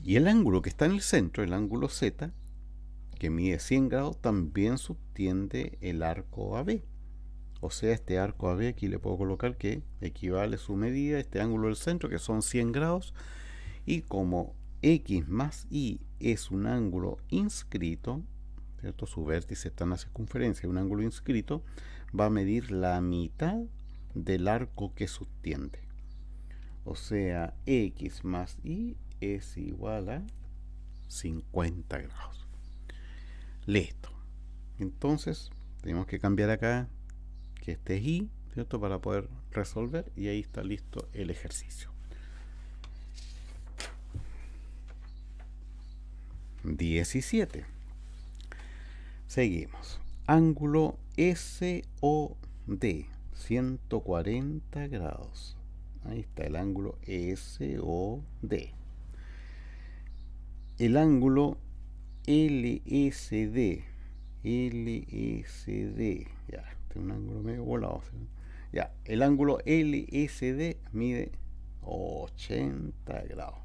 Y el ángulo que está en el centro, el ángulo Z, que mide 100 grados, también subtiende el arco AB. O sea, este arco AB aquí le puedo colocar que equivale su medida a este ángulo del centro, que son 100 grados. Y como X más Y es un ángulo inscrito, ¿cierto? Su vértice está en la circunferencia, un ángulo inscrito, va a medir la mitad del arco que subtiende. O sea, X más Y es igual a 50 grados. Listo. Entonces, tenemos que cambiar acá que este es Y, ¿cierto? Para poder resolver, y ahí está listo el ejercicio. 17. Seguimos. Ángulo SOD, 140 grados. Ahí está el ángulo SOD. El ángulo LSD. Ya, este es un ángulo medio volado. ¿Sí? Ya, el ángulo LSD mide 80 grados.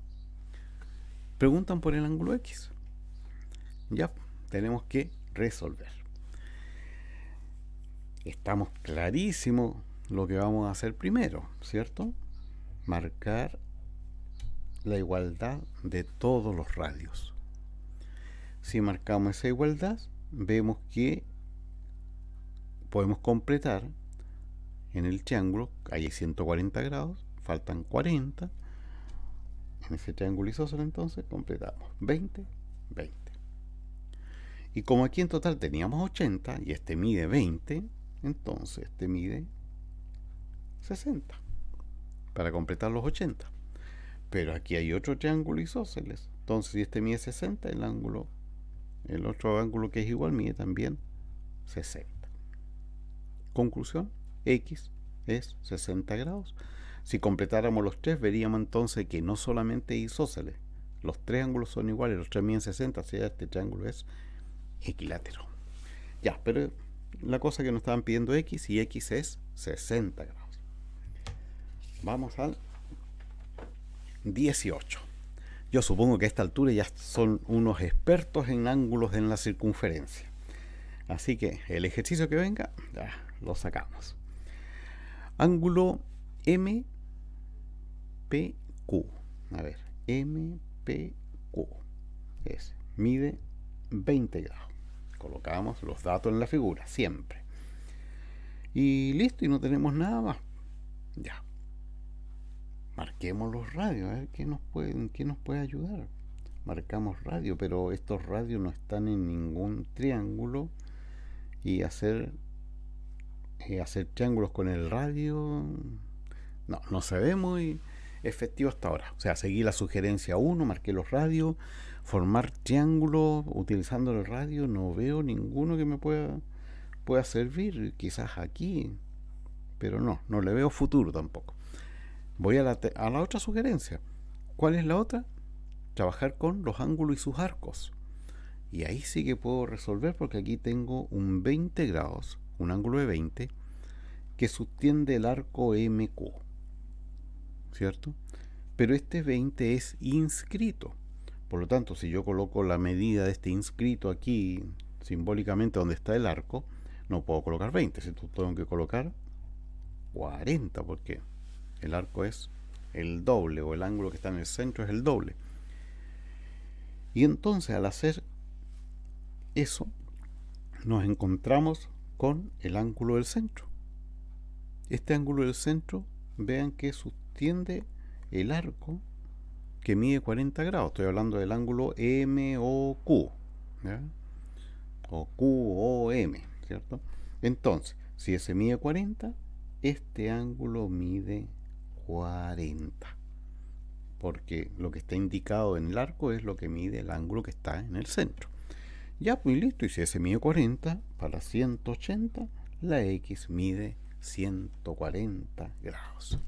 Preguntan por el ángulo X. Ya, tenemos que resolver. Estamos clarísimos lo que vamos a hacer primero, ¿cierto? Marcar la igualdad de todos los radios. Si marcamos esa igualdad, vemos que podemos completar en el triángulo. Hay 140 grados, faltan 40. En ese triángulo isósceles entonces completamos 20, 20. Y como aquí en total teníamos 80 y este mide 20, entonces este mide 60 para completar los 80. Pero aquí hay otro triángulo isósceles. Entonces si este mide 60, el otro ángulo que es igual mide también 60. Conclusión, X es 60 grados. Si completáramos los tres, veríamos entonces que no solamente isósceles, los tres ángulos son iguales, los tres miden 60, o sea, este triángulo es equilátero. Ya, pero la cosa que nos estaban pidiendo X, y X es 60 grados. Vamos al 18. Yo supongo que a esta altura ya son unos expertos en ángulos en la circunferencia. Así que el ejercicio que venga, ya lo sacamos. Ángulo MPQ. A ver, MPQ. Mide 20 grados. Colocamos los datos en la figura, siempre. Y listo, y no tenemos nada más. Ya. Marquemos los radios, a ver qué nos puede ayudar. Marcamos radio, pero estos radios no están en ningún triángulo. Y hacer triángulos con el radio no se ve muy efectivo hasta ahora. O sea, seguí la sugerencia 1, marqué los radios, formar triángulos utilizando el radio, no veo ninguno que me pueda servir. Quizás aquí, pero no le veo futuro tampoco. Voy a la otra sugerencia. ¿Cuál es la otra? Trabajar con los ángulos y sus arcos. Y ahí sí que puedo resolver, porque aquí tengo un 20 grados, un ángulo de 20, que subtiende el arco MQ, ¿cierto? Pero este 20 es inscrito. Por lo tanto, si yo coloco la medida de este inscrito aquí, simbólicamente donde está el arco, no puedo colocar 20, sino tengo que colocar 40, porque el arco es el doble, o el ángulo que está en el centro es el doble. Y entonces, al hacer eso, nos encontramos con el ángulo del centro. Este ángulo del centro, vean que subtiende el arco que mide 40 grados. Estoy hablando del ángulo MOQ, ¿ya? O QOM, ¿cierto? Entonces, si ese mide 40, este ángulo mide 40. Porque lo que está indicado en el arco es lo que mide el ángulo que está en el centro. Ya, pues listo. Y si ese mide 40, para 180, la X mide 140 grados.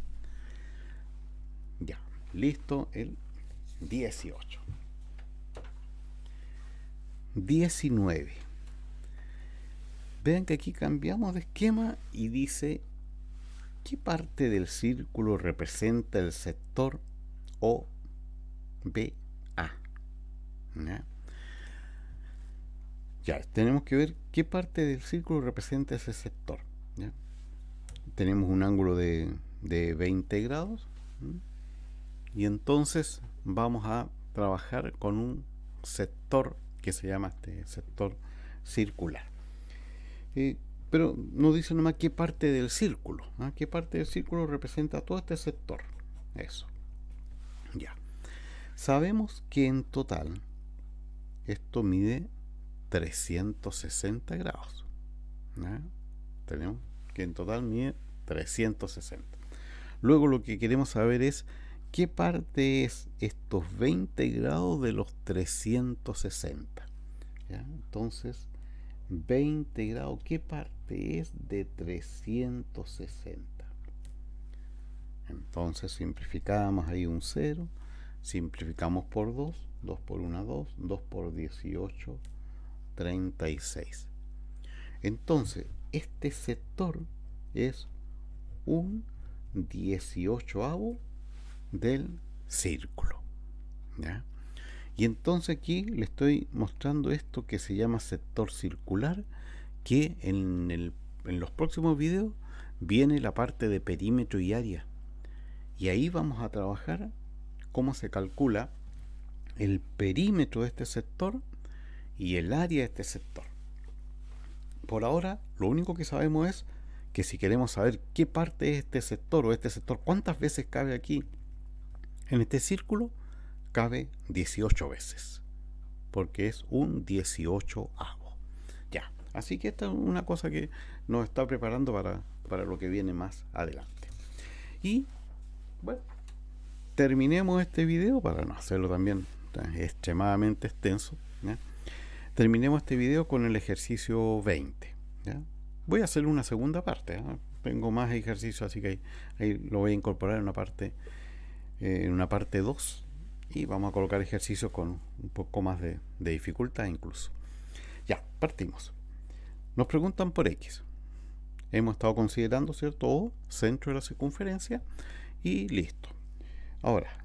Ya, listo el 18. 19. vean que aquí cambiamos de esquema y dice qué parte del círculo representa el sector OBA. ¿Ya? Ya, tenemos que ver qué parte del círculo representa ese sector. ¿Ya? Tenemos un ángulo de 20 grados. ¿Mm? Y entonces vamos a trabajar con un sector que se llama este sector circular. Pero nos dice nomás qué parte del círculo. ¿Ah? ¿Qué parte del círculo representa todo este sector? Eso. Ya. Sabemos que en total esto mide 360 grados. ¿Ya? Tenemos que en total mide 360. Luego lo que queremos saber es qué parte es estos 20 grados de los 360. ¿Ya? Entonces, 20 grados, ¿qué parte es de 360? Entonces simplificamos ahí un 0, simplificamos por 2, 2 por 1, 2, 2 por 18, 36. Entonces, este sector es un 18avo del círculo. ¿Ya? Y entonces aquí le estoy mostrando esto que se llama sector circular, que en los próximos videos viene la parte de perímetro y área. Y ahí vamos a trabajar cómo se calcula el perímetro de este sector y el área de este sector. Por ahora, lo único que sabemos es que si queremos saber qué parte es este sector o este sector, cuántas veces cabe aquí en este círculo, cabe 18 veces, porque es un 18avo. Ya, así que esta es una cosa que nos está preparando para lo que viene más adelante. Y bueno, terminemos este video para no hacerlo también extremadamente extenso. ¿Ya? Terminemos este video con el ejercicio 20. ¿Ya? Voy a hacer una segunda parte. ¿Ya? Tengo más ejercicios, así que ahí lo voy a incorporar en una parte 2. Y vamos a colocar ejercicios con un poco más de dificultad incluso. Ya, partimos. Nos preguntan por X. Hemos estado considerando, ¿cierto? O, centro de la circunferencia, y listo. Ahora,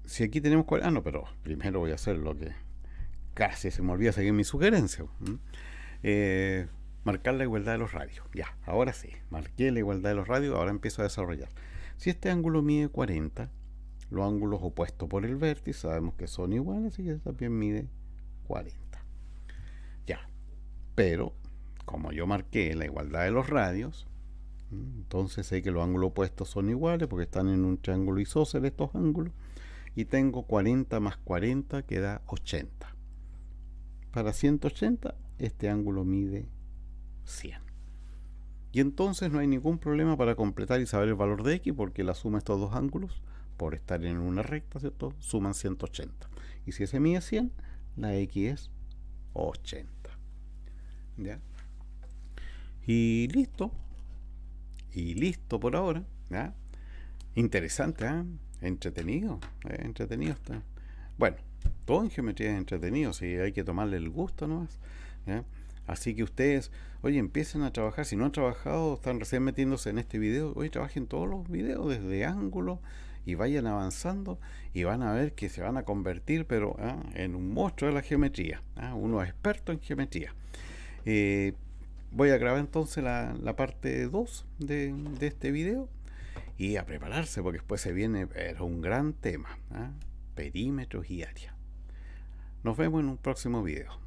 si aquí tenemos... no, pero primero voy a hacer lo que casi se me olvida seguir mi sugerencia. Marcar la igualdad de los radios. Ya, ahora sí, marqué la igualdad de los radios, ahora empiezo a desarrollar. Si este ángulo mide 40, los ángulos opuestos por el vértice sabemos que son iguales, así que también mide 40. Ya, pero como yo marqué la igualdad de los radios, entonces sé que los ángulos opuestos son iguales porque están en un triángulo isósceles estos ángulos, y tengo 40 más 40 que da 80. Para 180 este ángulo mide 100. Y entonces no hay ningún problema para completar y saber el valor de X, porque la suma de estos dos ángulos, por estar en una recta, ¿cierto?, suman 180. Y si ese mide 100, la X es 80. ¿Ya? Y listo. Y listo por ahora. ¿Ya? Interesante, ¿eh? Entretenido. Entretenido está. Bueno, todo en geometría es entretenido, si hay que tomarle el gusto nomás. ¿Ya? Así que ustedes, oye, empiecen a trabajar. Si no han trabajado, están recién metiéndose en este video, oye, trabajen todos los videos desde ángulos y vayan avanzando y van a ver que se van a convertir, pero en un monstruo de la geometría, unos expertos en geometría. Voy a grabar entonces la parte 2 de este video y a prepararse, porque después se viene un gran tema, perímetros y área. Nos vemos en un próximo video.